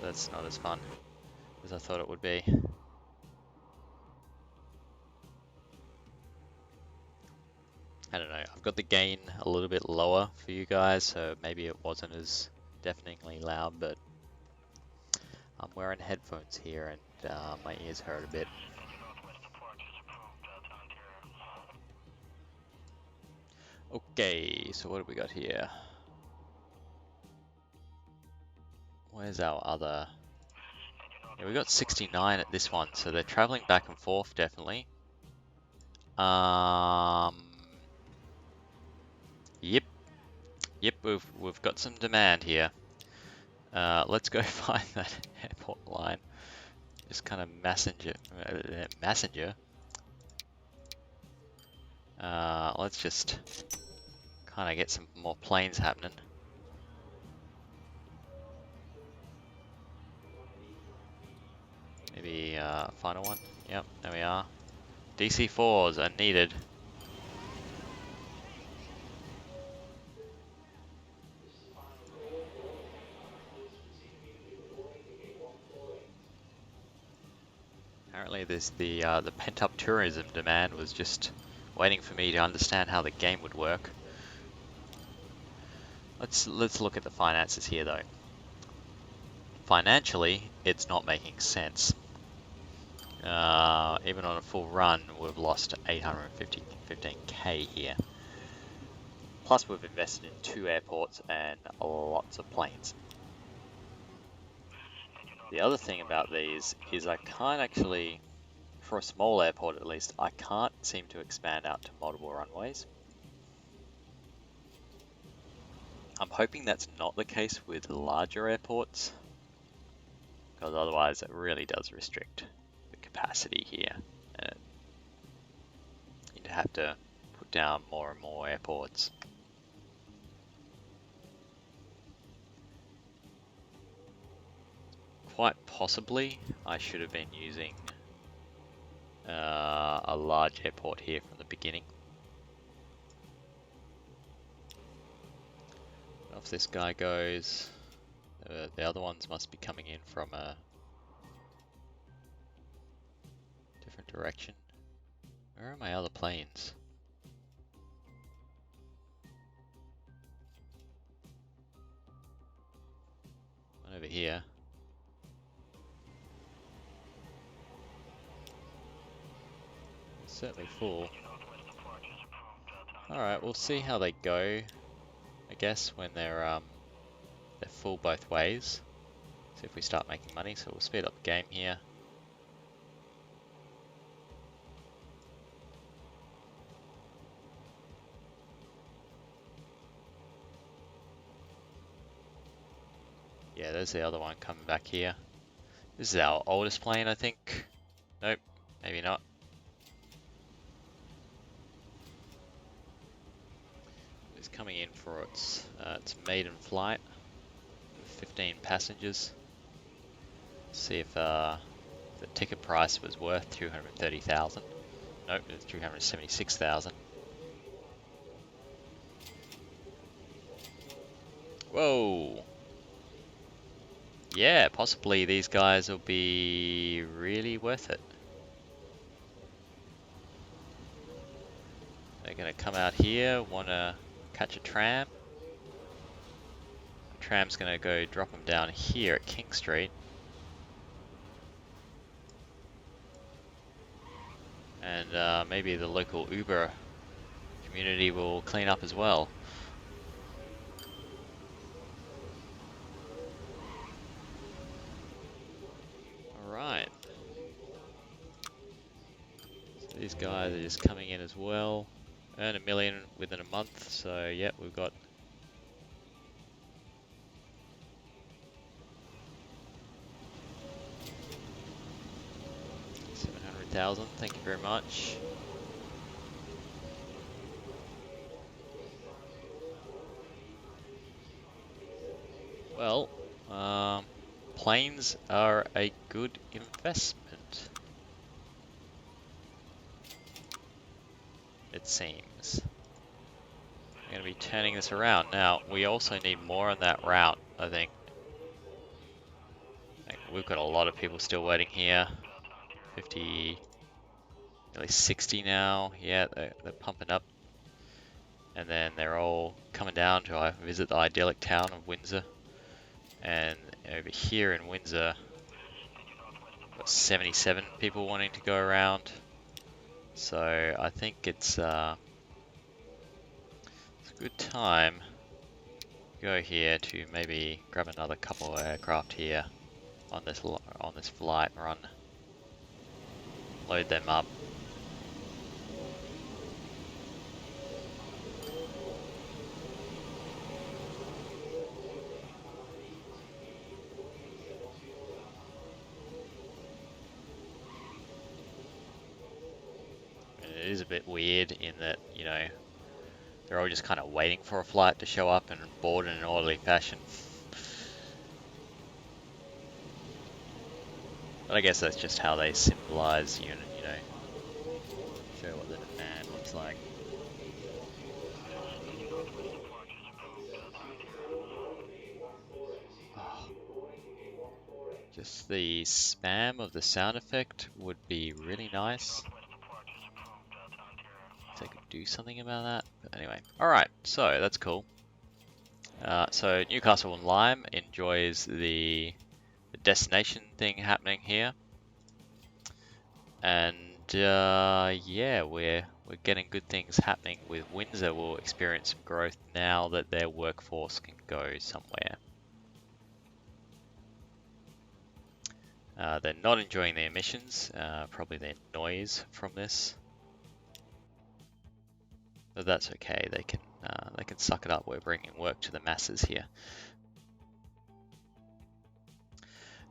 that's not as fun as I thought it would be. I don't know, I've got the gain a little bit lower for you guys, so maybe it wasn't as deafeningly loud, but I'm wearing headphones here and my ears hurt a bit. Okay, so what have we got here? Where's our other? Yeah, we got 69 at this one, so they're traveling back and forth definitely. Yep, we've got some demand here. Let's go find that airport line. Just kind of messenger. Let's just kind of get some more planes happening. Maybe final one. Yep, there we are. DC-4s are needed. Apparently, the pent-up tourism demand was just waiting for me to understand how the game would work. Let's look at the finances here, though. Financially, it's not making sense. Even on a full run, we've lost 815k here. Plus, we've invested in 2 airports and lots of planes. The other thing about these is I can't actually, for a small airport at least, I can't seem to expand out to multiple runways. I'm hoping that's not the case with larger airports, because otherwise it really does restrict the capacity here. You'd have to put down more and more airports. Quite possibly, I should have been using a large airport here from the beginning. Off this guy goes. The other ones must be coming in from a different direction. Where are my other planes? One over here. It's certainly full. Alright, we'll see how they go, I guess, when they're full both ways. See if we start making money, so we'll speed up the game here. Yeah, there's the other one coming back here. This is our oldest plane, I think. Nope, maybe not. It's coming in for its maiden flight. 15 passengers. See if the ticket price was worth 230,000. Nope, it's 376,000. Whoa! Yeah, possibly these guys will be really worth it. They're gonna come out here, wanna catch a tram. The tram's gonna go drop them down here at King Street. And maybe the local Uber community will clean up as well. Alright. So these guys are just coming in as well. Earn $1 million within a month, so yeah, we've got $700,000. Thank you very much. Well, planes are a good investment, it seems. I'm going to be turning this around. Now, we also need more on that route, I think. we've got a lot of people still waiting here. 50, nearly 60 now. Yeah, they're pumping up. And then they're all coming down to visit the idyllic town of Windsor. And over here in Windsor, got 77 people wanting to go around. So I think it's a good time to go here to maybe grab another couple of aircraft here on this flight run. Load them up. It is a bit weird in that, you know, they're all just kind of waiting for a flight to show up and board in an orderly fashion. But I guess that's just how they symbolize, you know, show what the demand looks like. Oh. Just the spam of the sound effect would be really nice. If they could do something about that. But anyway, alright, so that's cool. So Newcastle on Lyme enjoys the destination thing happening here. And yeah, we're getting good things happening with Windsor. Will experience some growth now that their workforce can go somewhere. They're not enjoying the emissions, probably their noise from this. But that's okay. They can suck it up. We're bringing work to the masses here.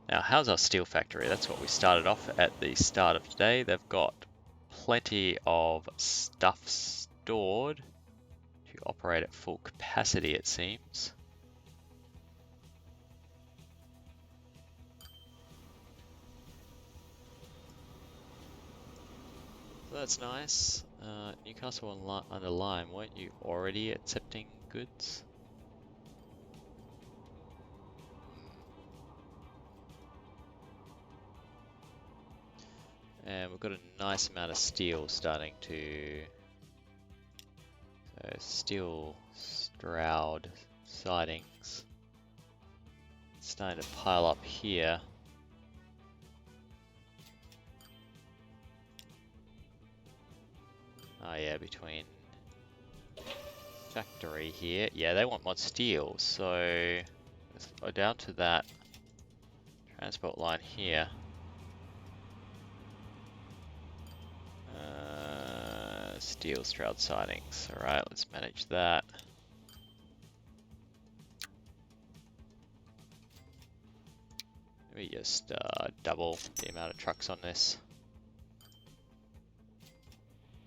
Now, how's our steel factory? That's what we started off at the start of today. They've got plenty of stuff stored to operate at full capacity, it seems. So that's nice. Newcastle under Lyme, weren't you already accepting goods? And we've got a nice amount of steel starting to... So steel Stroud sidings. It's starting to pile up here. Oh yeah, between factory here. Yeah, they want more steel, so let's go down to that transport line here. Steel Stroud sidings. Alright, let's manage that. Let me just double the amount of trucks on this.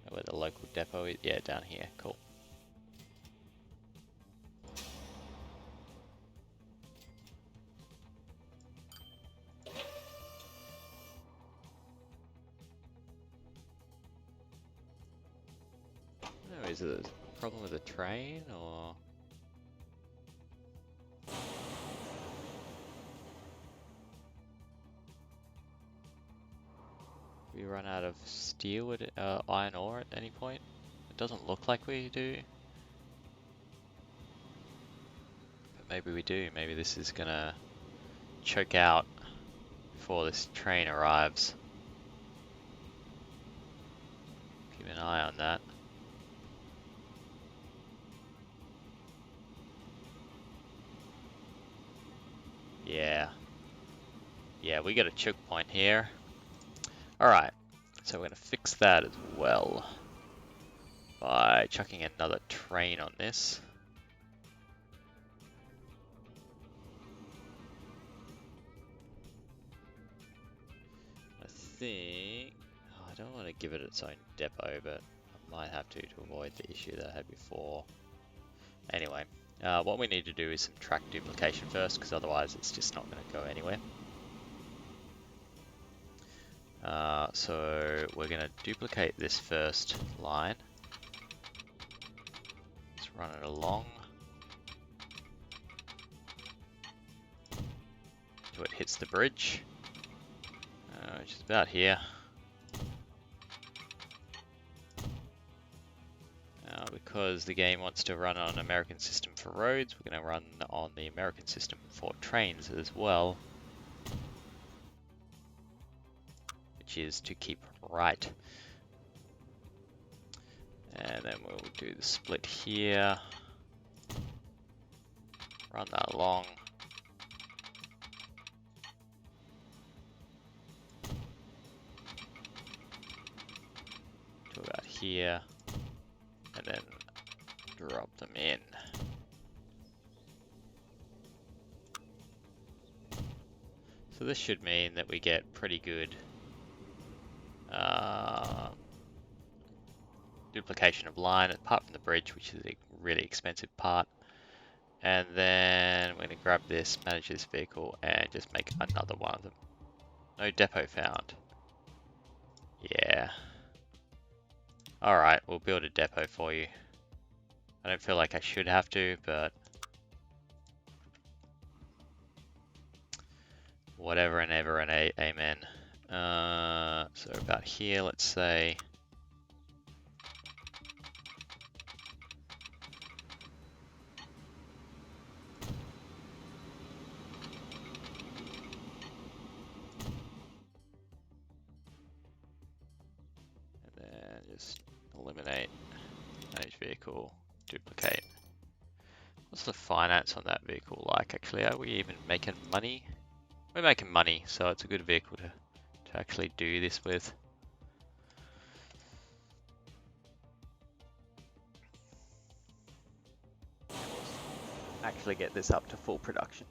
Where the local depot is? Yeah, down here. Cool. Oh, is it a problem with the train or? We run out of steel at iron ore at any point? It doesn't look like we do. But maybe we do. Maybe this is gonna choke out before this train arrives. Keep an eye on that. Yeah. Yeah, we got a choke point here. Alright, so we're going to fix that as well by chucking another train on this. I think... Oh, I don't want to give it its own depot, but I might have to avoid the issue that I had before. Anyway, what we need to do is some track duplication first, because otherwise it's just not going to go anywhere. So we're going to duplicate this first line. Let's run it along till it hits the bridge. which is about here. Because the game wants to run on an American system for roads, we're going to run on the American system for trains as well, which is to keep right. And then we'll do the split here, run that along. To about here, and then drop them in. So this should mean that we get pretty good duplication of line, apart from the bridge, which is a really expensive part. And then we're going to grab this, manage this vehicle, and just make another one of them. No depot found. Yeah. Alright, we'll build a depot for you. I don't feel like I should have to, but whatever and ever and amen. So about here, let's say. And then just eliminate, manage vehicle, duplicate. What's the finance on that vehicle like actually? Are we even making money? We're making money, so it's a good vehicle to actually do this with. Actually get this up to full production.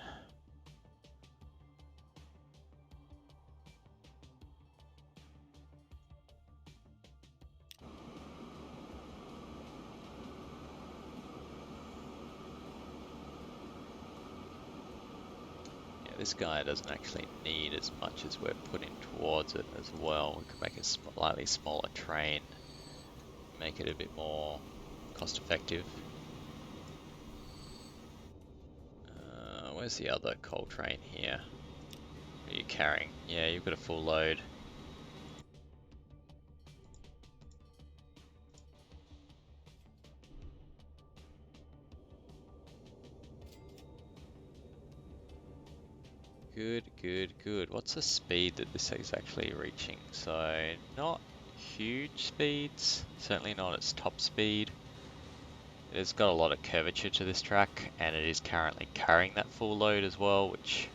This guy doesn't actually need as much as we're putting towards it as well. We could make a slightly smaller train, make it a bit more cost effective. Where's the other coal train here? What are you carrying? Yeah, you've got a full load. Good, good, good. What's the speed that this is actually reaching? So, not huge speeds, certainly not its top speed. It's got a lot of curvature to this track, and it is currently carrying that full load as well, which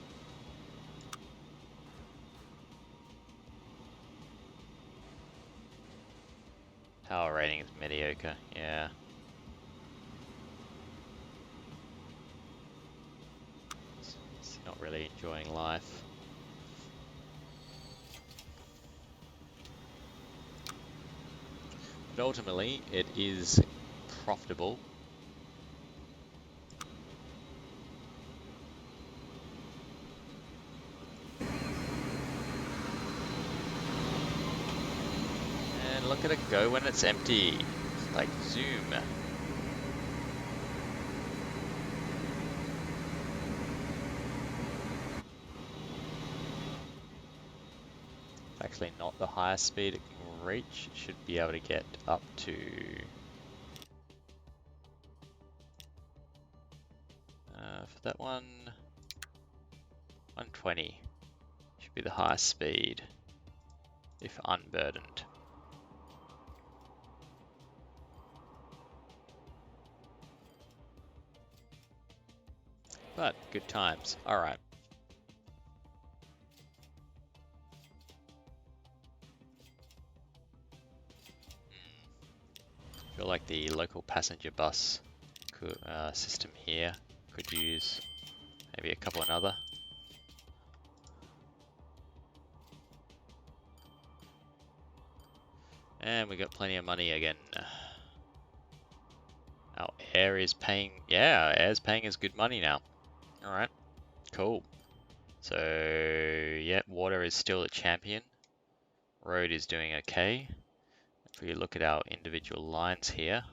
power rating is mediocre, yeah. It's not really enjoying life. But ultimately, it is profitable. And look at it go when it's empty. It's like zoom. It's actually not the highest speed it can reach. It should be able to get up to for that one, 120 should be the highest speed if unburdened. But good times. All right. I feel like the local passenger bus system here could use maybe a couple another. And we got plenty of money again. Our air is paying, yeah, our air's paying us good money now. Alright, cool. So, yeah, water is still a champion. Road is doing okay. If we look at our individual lines here,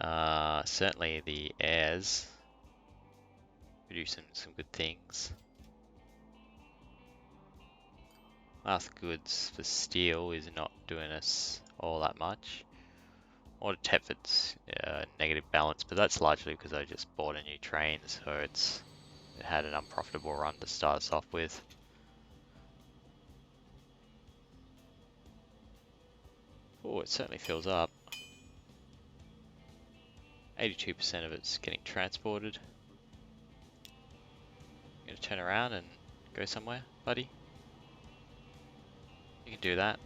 certainly the airs producing some good things. Mass goods for steel is not doing us all that much. Or Thetford's negative balance, but that's largely because I just bought a new train, so it had an unprofitable run to start us off with. Oh, it certainly fills up. 82% of it's getting transported. You gonna turn around and go somewhere, buddy? You can do that.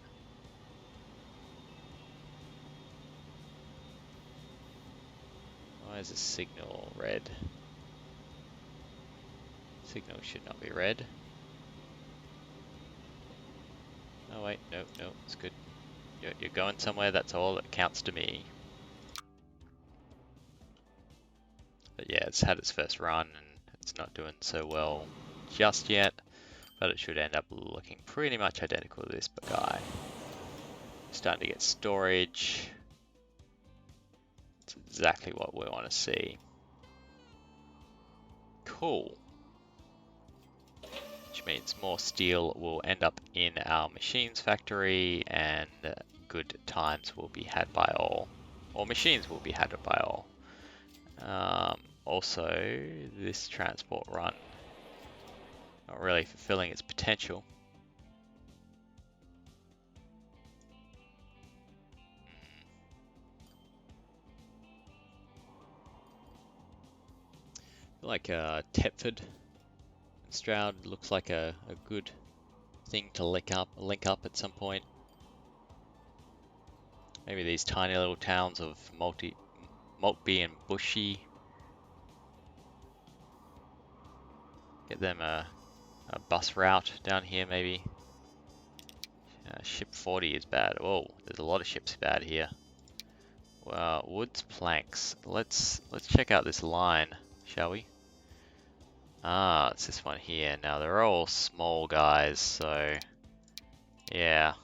Why is the signal red? Signal should not be red. Oh wait, no, it's good. You're going somewhere, that's all that counts to me. But yeah, it's had its first run and it's not doing so well just yet, but it should end up looking pretty much identical to this guy. Starting to get storage. It's exactly what we want to see. Cool. Which means more steel will end up in our machines factory and good times will be had by all. Or machines will be had by all. Also, this transport run not really fulfilling its potential. Like Thetford and Stroud looks like a good thing to link up at some point. Maybe these tiny little towns of Maltby and Bushy. Get them a bus route down here maybe. Ship 40 is bad. Oh, there's a lot of ships bad here. Well, woods planks. Let's check out this line, shall we? Ah, it's this one here. Now they're all small guys, so yeah,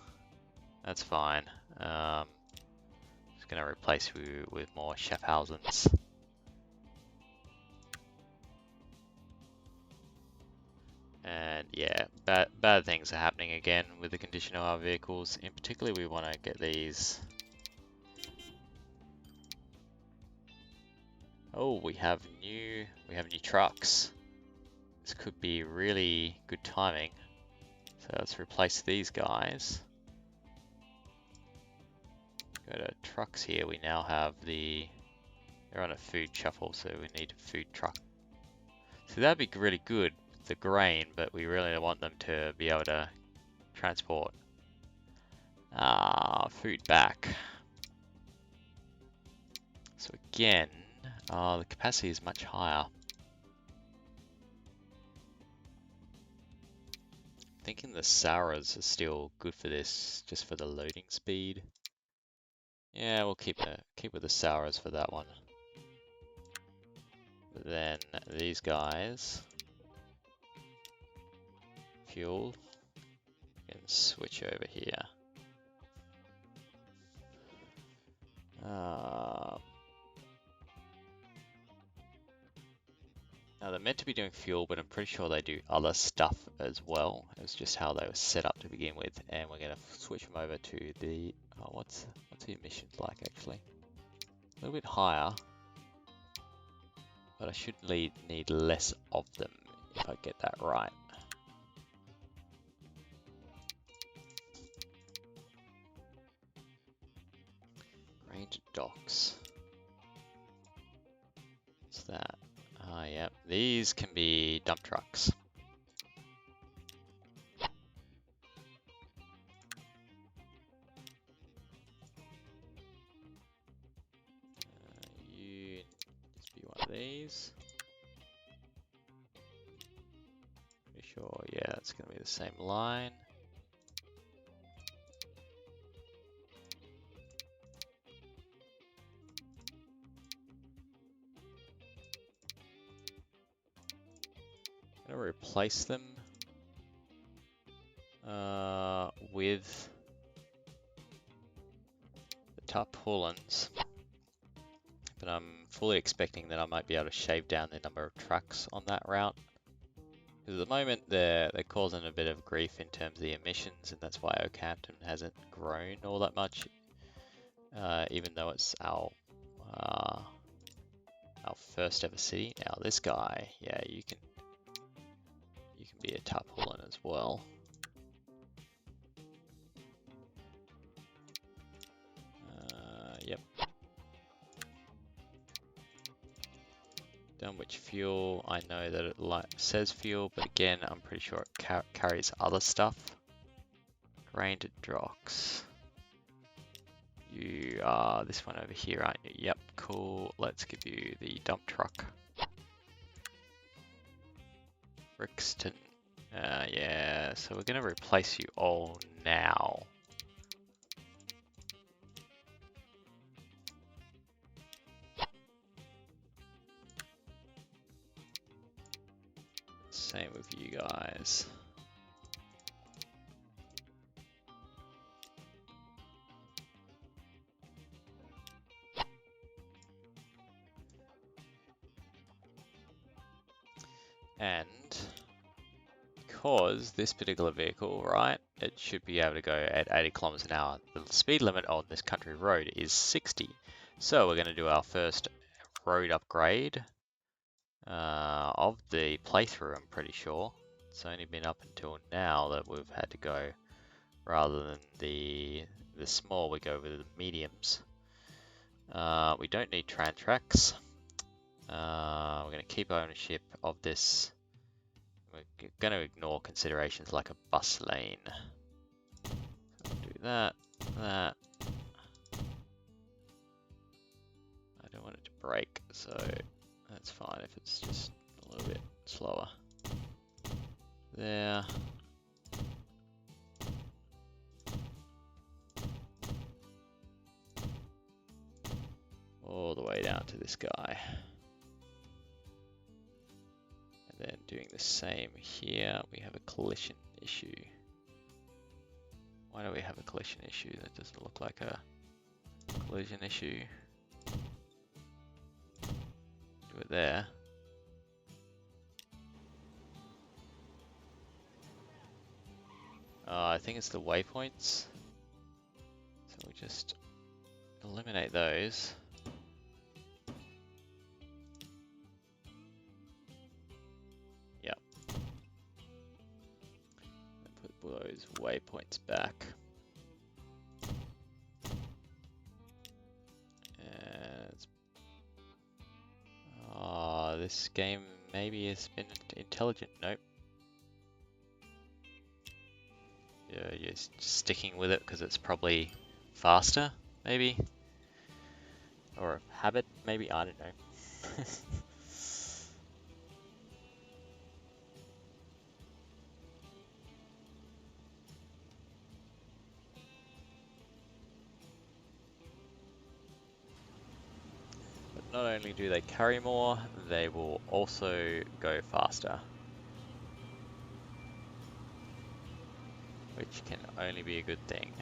that's fine. Just gonna replace you with more Schaffhausens. And yeah, bad things are happening again with the condition of our vehicles. In particular, we want to get these. Oh, we have new trucks. This could be really good timing. So let's replace these guys. Go to trucks here. We now have they're on a food shuffle, so we need a food truck. So that'd be really good, the grain, but we really want them to be able to transport food back. So again, the capacity is much higher. Thinking the Sauras are still good for this, just for the loading speed. Yeah, we'll keep with the Sauras for that one. But then these guys, fuel, can switch over here. Now they're meant to be doing fuel, but I'm pretty sure they do other stuff as well. It was just how they were set up to begin with, and we're gonna switch them over to the what's the emissions like actually? A little bit higher, but I should need less of them if I get that right. Range docks. What's that? Ah, yeah. These can be dump trucks. You just be one of these. Pretty sure, yeah, it's going to be the same line. I'm going to replace them with the tarpaulins, but I'm fully expecting that I might be able to shave down the number of trucks on that route. Because at the moment they're causing a bit of grief in terms of the emissions, and that's why Oakhampton hasn't grown all that much, even though it's our first ever city. Now this guy, yeah, you can be a tarpaulin as well. Yep. Dunwich fuel, I know that it says fuel, but again, I'm pretty sure it carries other stuff. Grained Drox. You are this one over here, aren't you? Yep, cool. Let's give you the dump truck. Brixton. Yeah, so we're going to replace you all now. Same with you guys. And because this particular vehicle, right, it should be able to go at 80 kilometers an hour. The speed limit on this country road is 60. So we're going to do our first road upgrade of the playthrough, I'm pretty sure. It's only been up until now that we've had to go, rather than the small, we go with the mediums. We don't need tram tracks. We're going to keep ownership of this. We're going to ignore considerations like a bus lane. So we'll do that. I don't want it to break, so that's fine if it's just a little bit slower. There. All the way down to this guy. And then doing the same here, we have a collision issue. Why do we have a collision issue? That doesn't look like a collision issue. Do it there. I think it's the waypoints. So we just eliminate those. Yep. And put those waypoints back. And this game maybe has been intelligent. Nope. You're just sticking with it because it's probably faster, maybe, or a habit, maybe. I don't know. But not only do they carry more, they will also go faster, which can only be a good thing.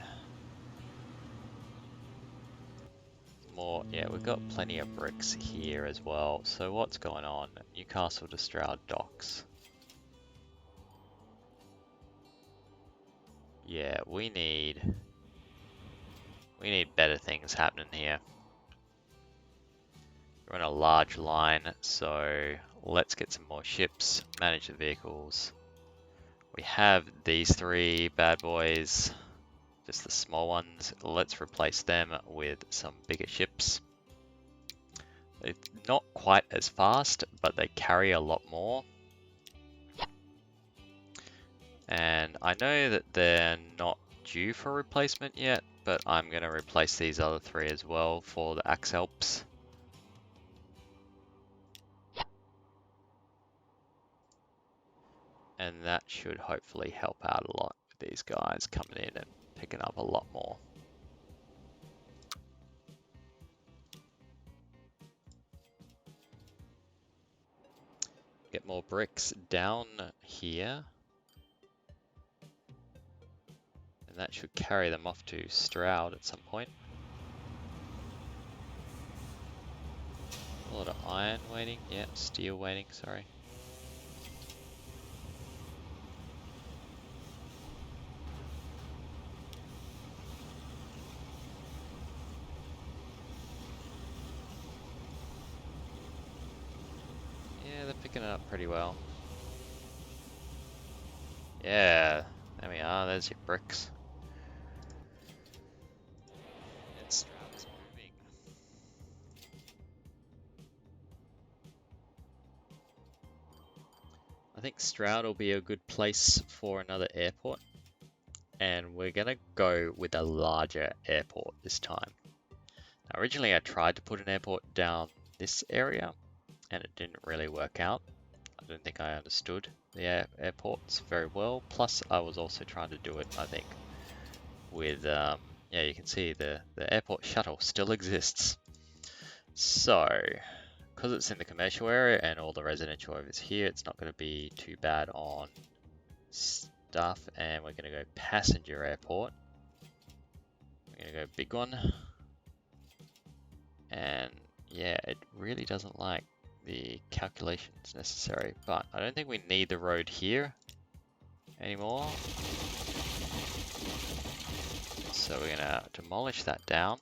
More, yeah, we've got plenty of bricks here as well. So what's going on? Newcastle to Stroud docks. Yeah, we need better things happening here. We're on a large line, so let's get some more ships, manage the vehicles. We have these three bad boys. Just the small ones. Let's replace them with some bigger ships. They're not quite as fast, but they carry a lot more. And I know that they're not due for replacement yet, but I'm going to replace these other three as well for the Axalps. And that should hopefully help out a lot with these guys coming in and picking up a lot more. Get more bricks down here. And that should carry them off to Stroud at some point. A lot of iron waiting. Yeah, steel waiting, sorry. picking it up pretty well. Yeah, there we are, there's your bricks. And Stroud is moving. I think Stroud will be a good place for another airport. And we're gonna go with a larger airport this time. Now, originally I tried to put an airport down this area and it didn't really work out. I don't think I understood the airports very well. Plus I was also trying to do it, I think, with, yeah, you can see the airport shuttle still exists. So, because it's in the commercial area and all the residential over here, it's not going to be too bad on stuff. And we're going to go passenger airport. We're going to go big one. And yeah, it really doesn't like the calculations necessary, but I don't think we need the road here anymore. So we're gonna demolish that down.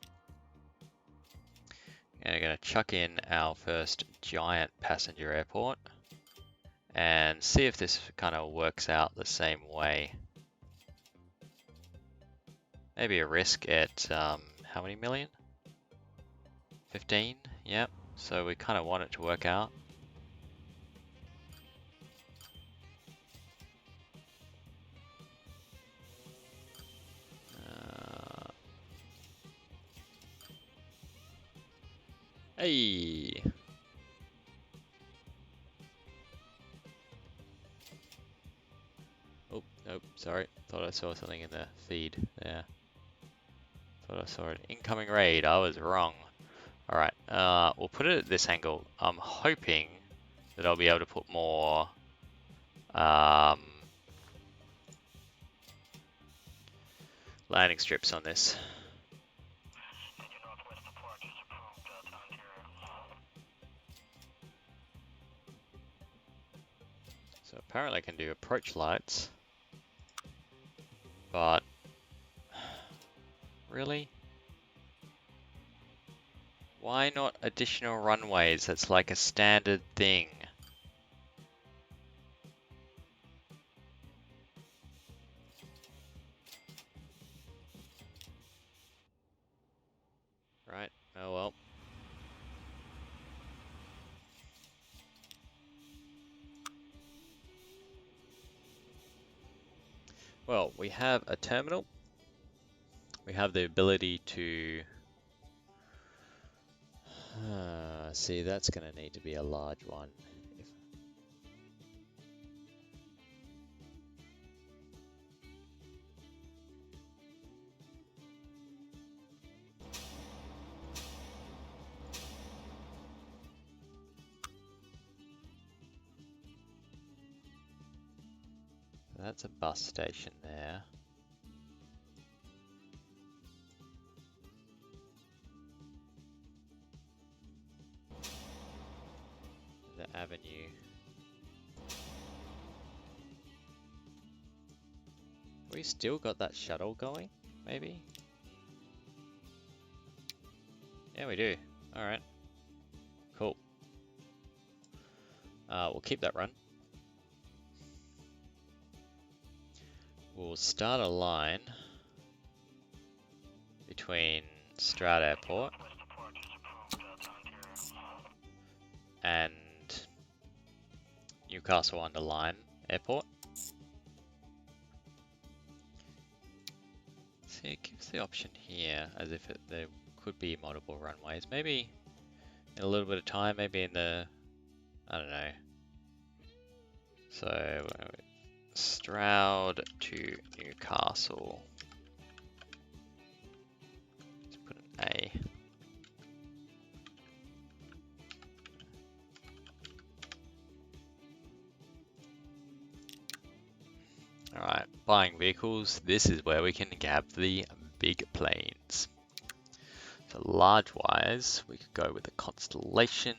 And we're gonna chuck in our first giant passenger airport and see if this kind of works out the same way. Maybe a risk at how many million? 15? Yep. So we kind of want it to work out. Hey! Oh, nope, sorry. Thought I saw something in the feed there. Thought I saw an incoming raid. I was wrong. Alright, we'll put it at this angle. I'm hoping that I'll be able to put more landing strips on this. So apparently I can do approach lights, but really? Why not additional runways? That's like a standard thing. Right, oh well. Well, we have a terminal. We have the ability to... see, that's going to need to be a large one. That's a bus station there. The avenue. We still got that shuttle going, maybe? Yeah, we do. Alright. Cool. We'll keep that run. We'll start a line between Stroud Airport and Newcastle under Lyme Airport. See, it gives the option here as if there could be multiple runways. Maybe in a little bit of time, maybe in the, I don't know. So, Stroud to Newcastle. Let's put an A. Alright, buying vehicles. This is where we can have the big planes. So large wise, we could go with a Constellation.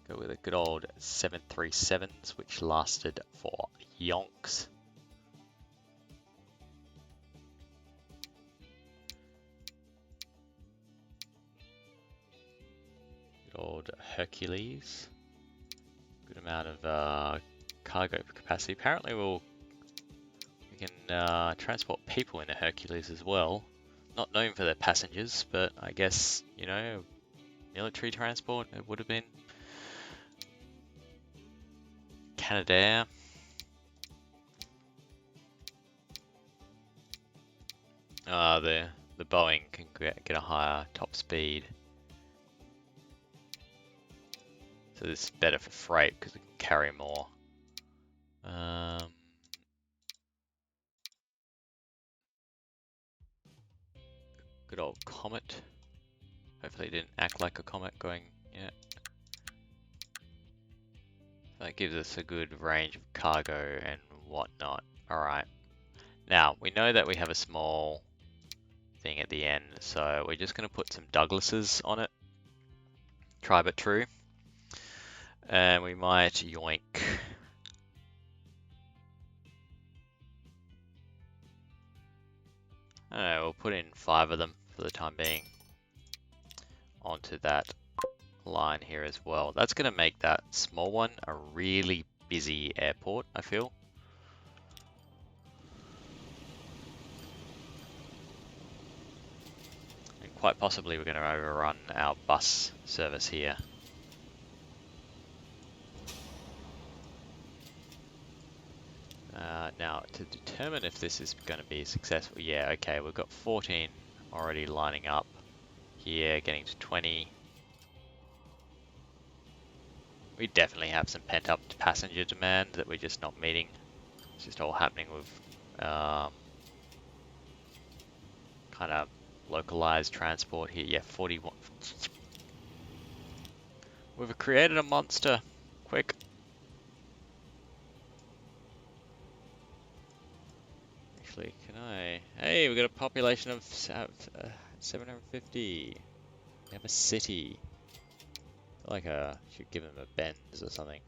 Go with a good old 737s, which lasted for yonks. Good old Hercules. good amount of cargo capacity. Apparently we can transport people in a Hercules as well. Not known for their passengers, but I guess, you know, military transport it would have been. Canadair. The Boeing can get a higher top speed. So this is better for freight because it can carry more. Good old Comet. Hopefully it didn't act like a comet going, yeah. That gives us a good range of cargo and whatnot. Alright. Now, we know that we have a small thing at the end, so we're just going to put some Douglases on it. Try but true. And we might yoink. I don't know, we'll put in 5 of them for the time being onto that line here as well. That's going to make that small one a really busy airport, I feel. And quite possibly we're going to overrun our bus service here. Now, to determine if this is going to be successful, yeah, okay, we've got 14 already lining up here, getting to 20. We definitely have some pent-up passenger demand that we're just not meeting. It's just all happening with kind of localized transport here. Yeah, 41. We've created a monster. Quick. Actually, can I? Hey, we've got a population of 750. We have a city. Like should give them a Benz or something.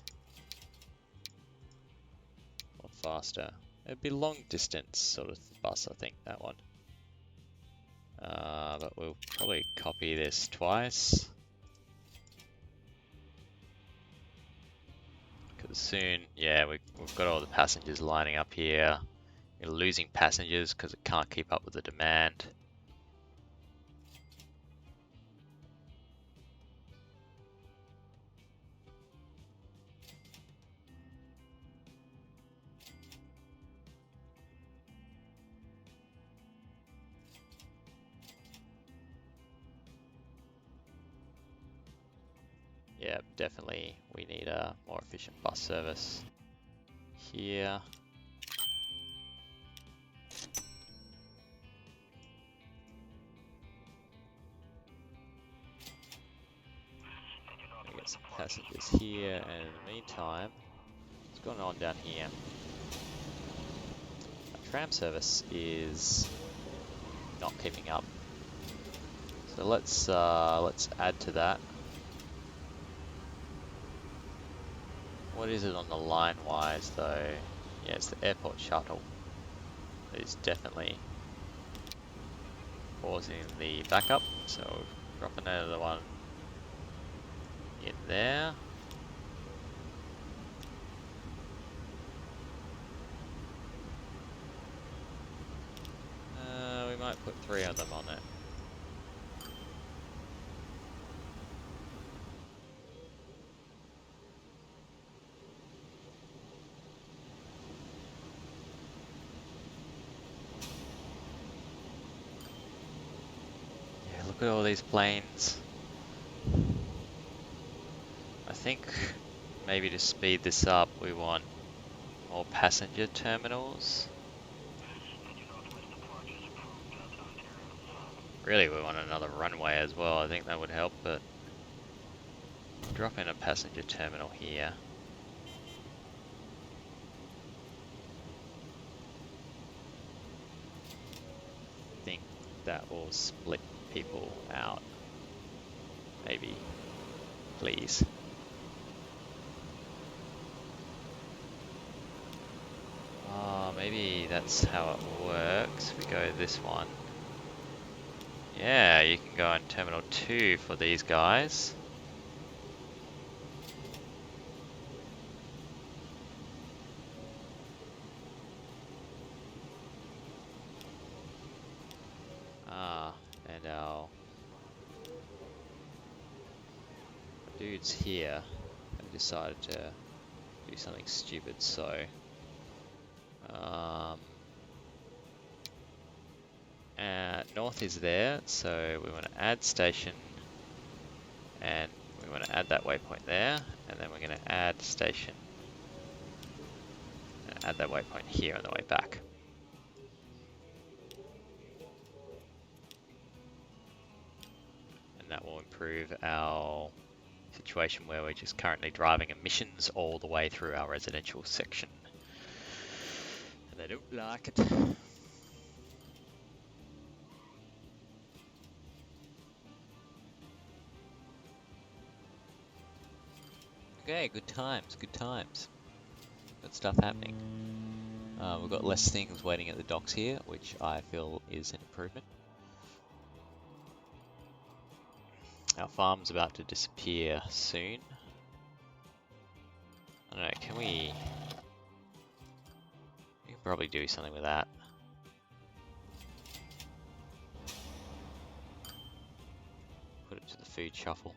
Or faster. It'd be long distance sort of bus, I think, that one. But we'll probably copy this twice. Because soon, yeah, we've got all the passengers lining up here. We're losing passengers because it can't keep up with the demand. Yeah, definitely we need a more efficient bus service here. We get some passengers here, and in the meantime, what's going on down here? Our tram service is not keeping up, so let's add to that. What is it on the line-wise, though? Yeah, it's the airport shuttle. It is definitely pausing the backup, so we'll drop another one in there. We might put 3 of them on it. Look at all these planes. I think maybe to speed this up we want more passenger terminals. Really we want another runway as well, I think that would help, but drop in a passenger terminal here. I think that will split people out. Maybe. Please. Oh, maybe that's how it works. We go this one. Yeah, you can go on Terminal 2 for these guys. dude's here. I decided to do something stupid, so north is there, so we want to add station, and we want to add that waypoint there, and then we're going to add station, and add that waypoint here on the way back. And that will improve our situation where we're just currently driving emissions all the way through our residential section. And they don't like it. Okay, good times, good times. Good stuff happening. We've got less things waiting at the docks here, which I feel is an improvement. Our farm's about to disappear soon. I don't know, can we... We can probably do something with that. Put it to the food shuffle.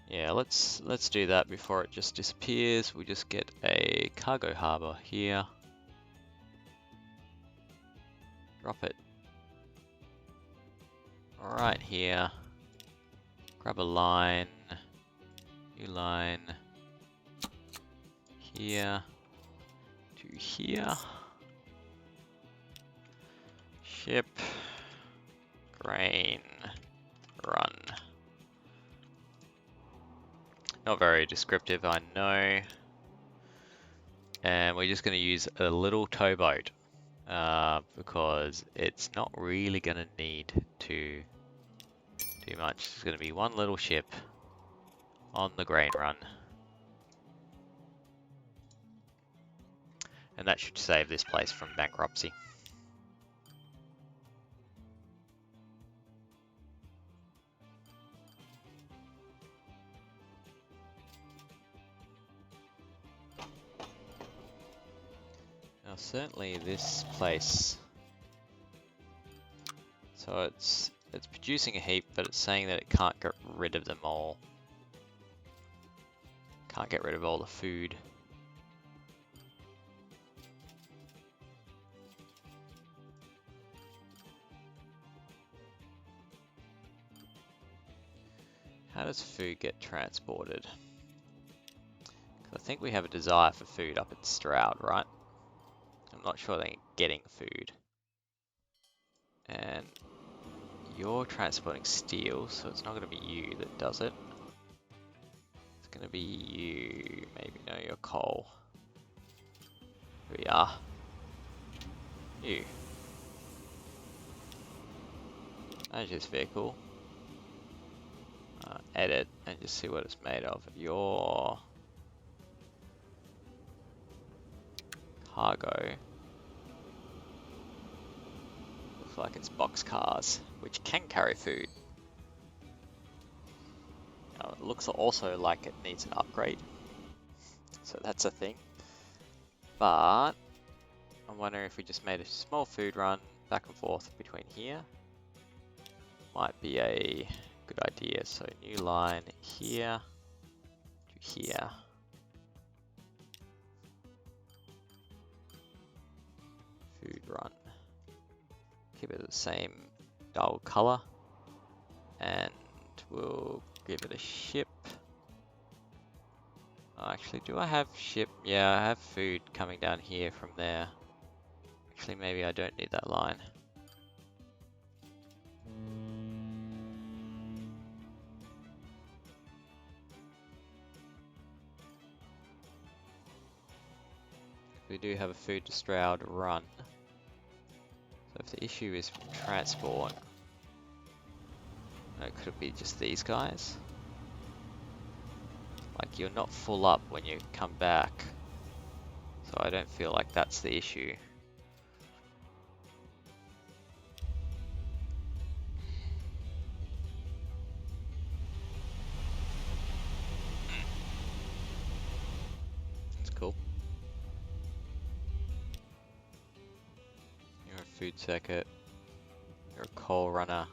Yeah, let's do that before it just disappears. We just get a cargo harbor here. Drop it right here. Grab a line. New line. Here. To here. Ship. Grain. Run. Not very descriptive, I know. And we're just going to use a little towboat because it's not really going to need to do much. It's going to be one little ship on the grain run. And that should save this place from bankruptcy. Now certainly this place, so it's producing a heap, but it's saying that it can't get rid of them all. Can't get rid of all the food. How does food get transported? 'Cause I think we have a desire for food up at Stroud, right? I'm not sure they're getting food. And you're transporting steel, so it's not going to be you that does it. It's going to be you. Maybe no, you're coal. Here we are. You. Manage this vehicle. Edit and just see what it's made of. Your cargo looks like it's box cars, which can carry food. Now, it looks also like it needs an upgrade, so that's a thing. But I'm wondering if we just made a small food run back and forth between here. Might be a good idea. So new line here to here. Food run. Keep it the same dull color. And we'll give it a ship. Oh, actually, do I have ship? Yeah, I have food coming down here from there. Actually, maybe I don't need that line. We do have a food to Stroud run. So if the issue is transport, could it be just these guys? Like, you're not full up when you come back, so I don't feel like that's the issue. That's cool. You're a food circuit. You're a coal runner.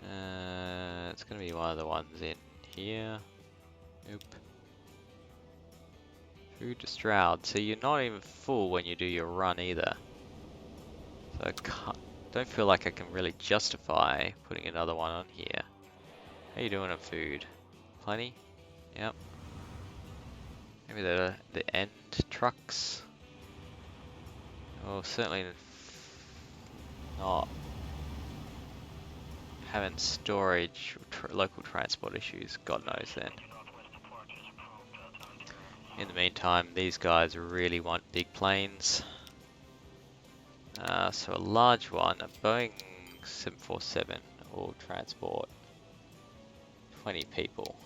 It's gonna be one of the ones in here. Nope. Food to Stroud. So you're not even full when you do your run either. So I don't feel like I can really justify putting another one on here. How you doing on food? Plenty? Yep. Maybe the end trucks? Oh, certainly not having storage, local transport issues, God knows then. In the meantime, these guys really want big planes. So a large one, a Boeing 747 will transport 20 people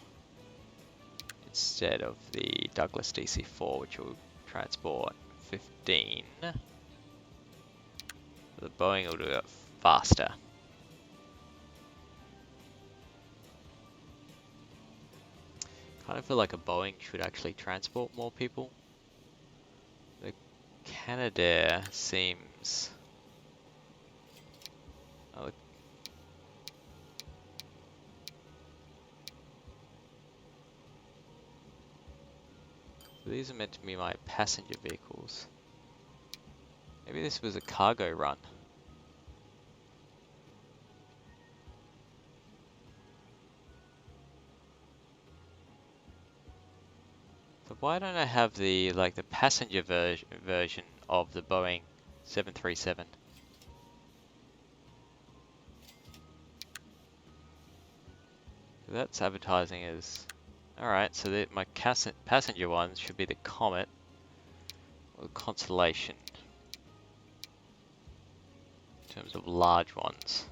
instead of the Douglas DC-4, which will transport 15. The Boeing will do it faster. Kind of feel like a Boeing should actually transport more people. The Canadair seems... Oh, so these are meant to be my passenger vehicles. Maybe this was a cargo run. So why don't I have the passenger version of the Boeing 737? That's advertising as... Alright, so my passenger ones should be the Comet or the Constellation. In terms of large ones.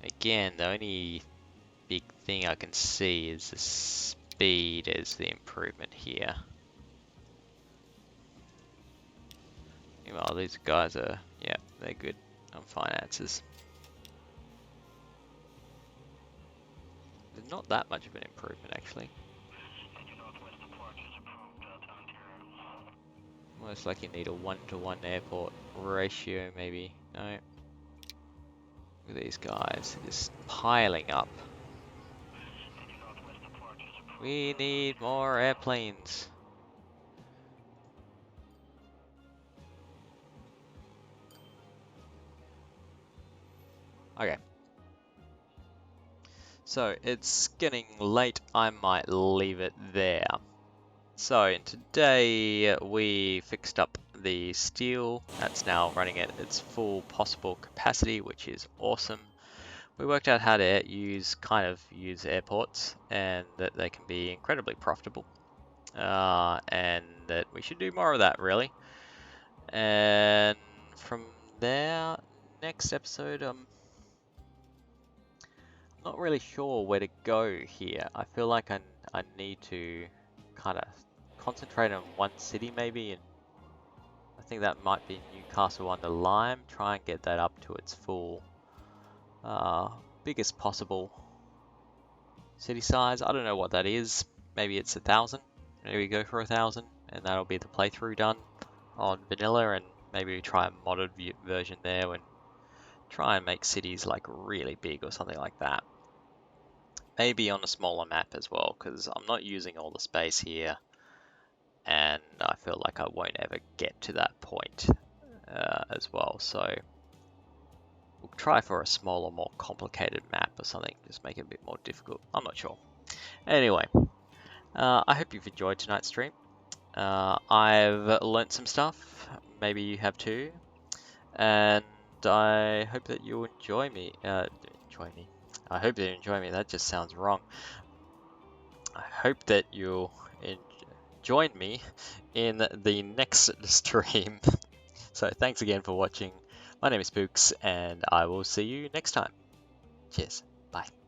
Again, the only big thing I can see is the speed as the improvement here. Meanwhile, these guys are, yeah, they're good on finances. There's not that much of an improvement actually. Almost like you need a 1-to-1 airport ratio maybe. No. Look at these guys, they're just piling up. We need more airplanes. Okay. So it's getting late, I might leave it there. So today we fixed up the steel, that's now running at its full possible capacity, which is awesome. We worked out how to use airports and that they can be incredibly profitable. And that we should do more of that really. And from there, next episode, I'm not really sure where to go here. I feel like I need to kind of concentrate on one city maybe, and I think that might be Newcastle under Lyme. Try and get that up to its full, biggest possible city size. I don't know what that is. Maybe it's 1,000. Maybe go for 1,000, and that'll be the playthrough done on vanilla, and maybe we try a modded version there and try and make cities like really big or something like that. Maybe on a smaller map as well, because I'm not using all the space here, and I feel like I won't ever get to that point as well. So we'll try for a smaller, more complicated map or something, just make it a bit more difficult. I'm not sure. Anyway, I hope you've enjoyed tonight's stream. I've learnt some stuff, maybe you have too, and I hope that you'll enjoy me. I hope that you enjoy me, that just sounds wrong. I hope that you'll join me in the next stream. So thanks again for watching. My name is Pooks, and I will see you next time. Cheers. Bye.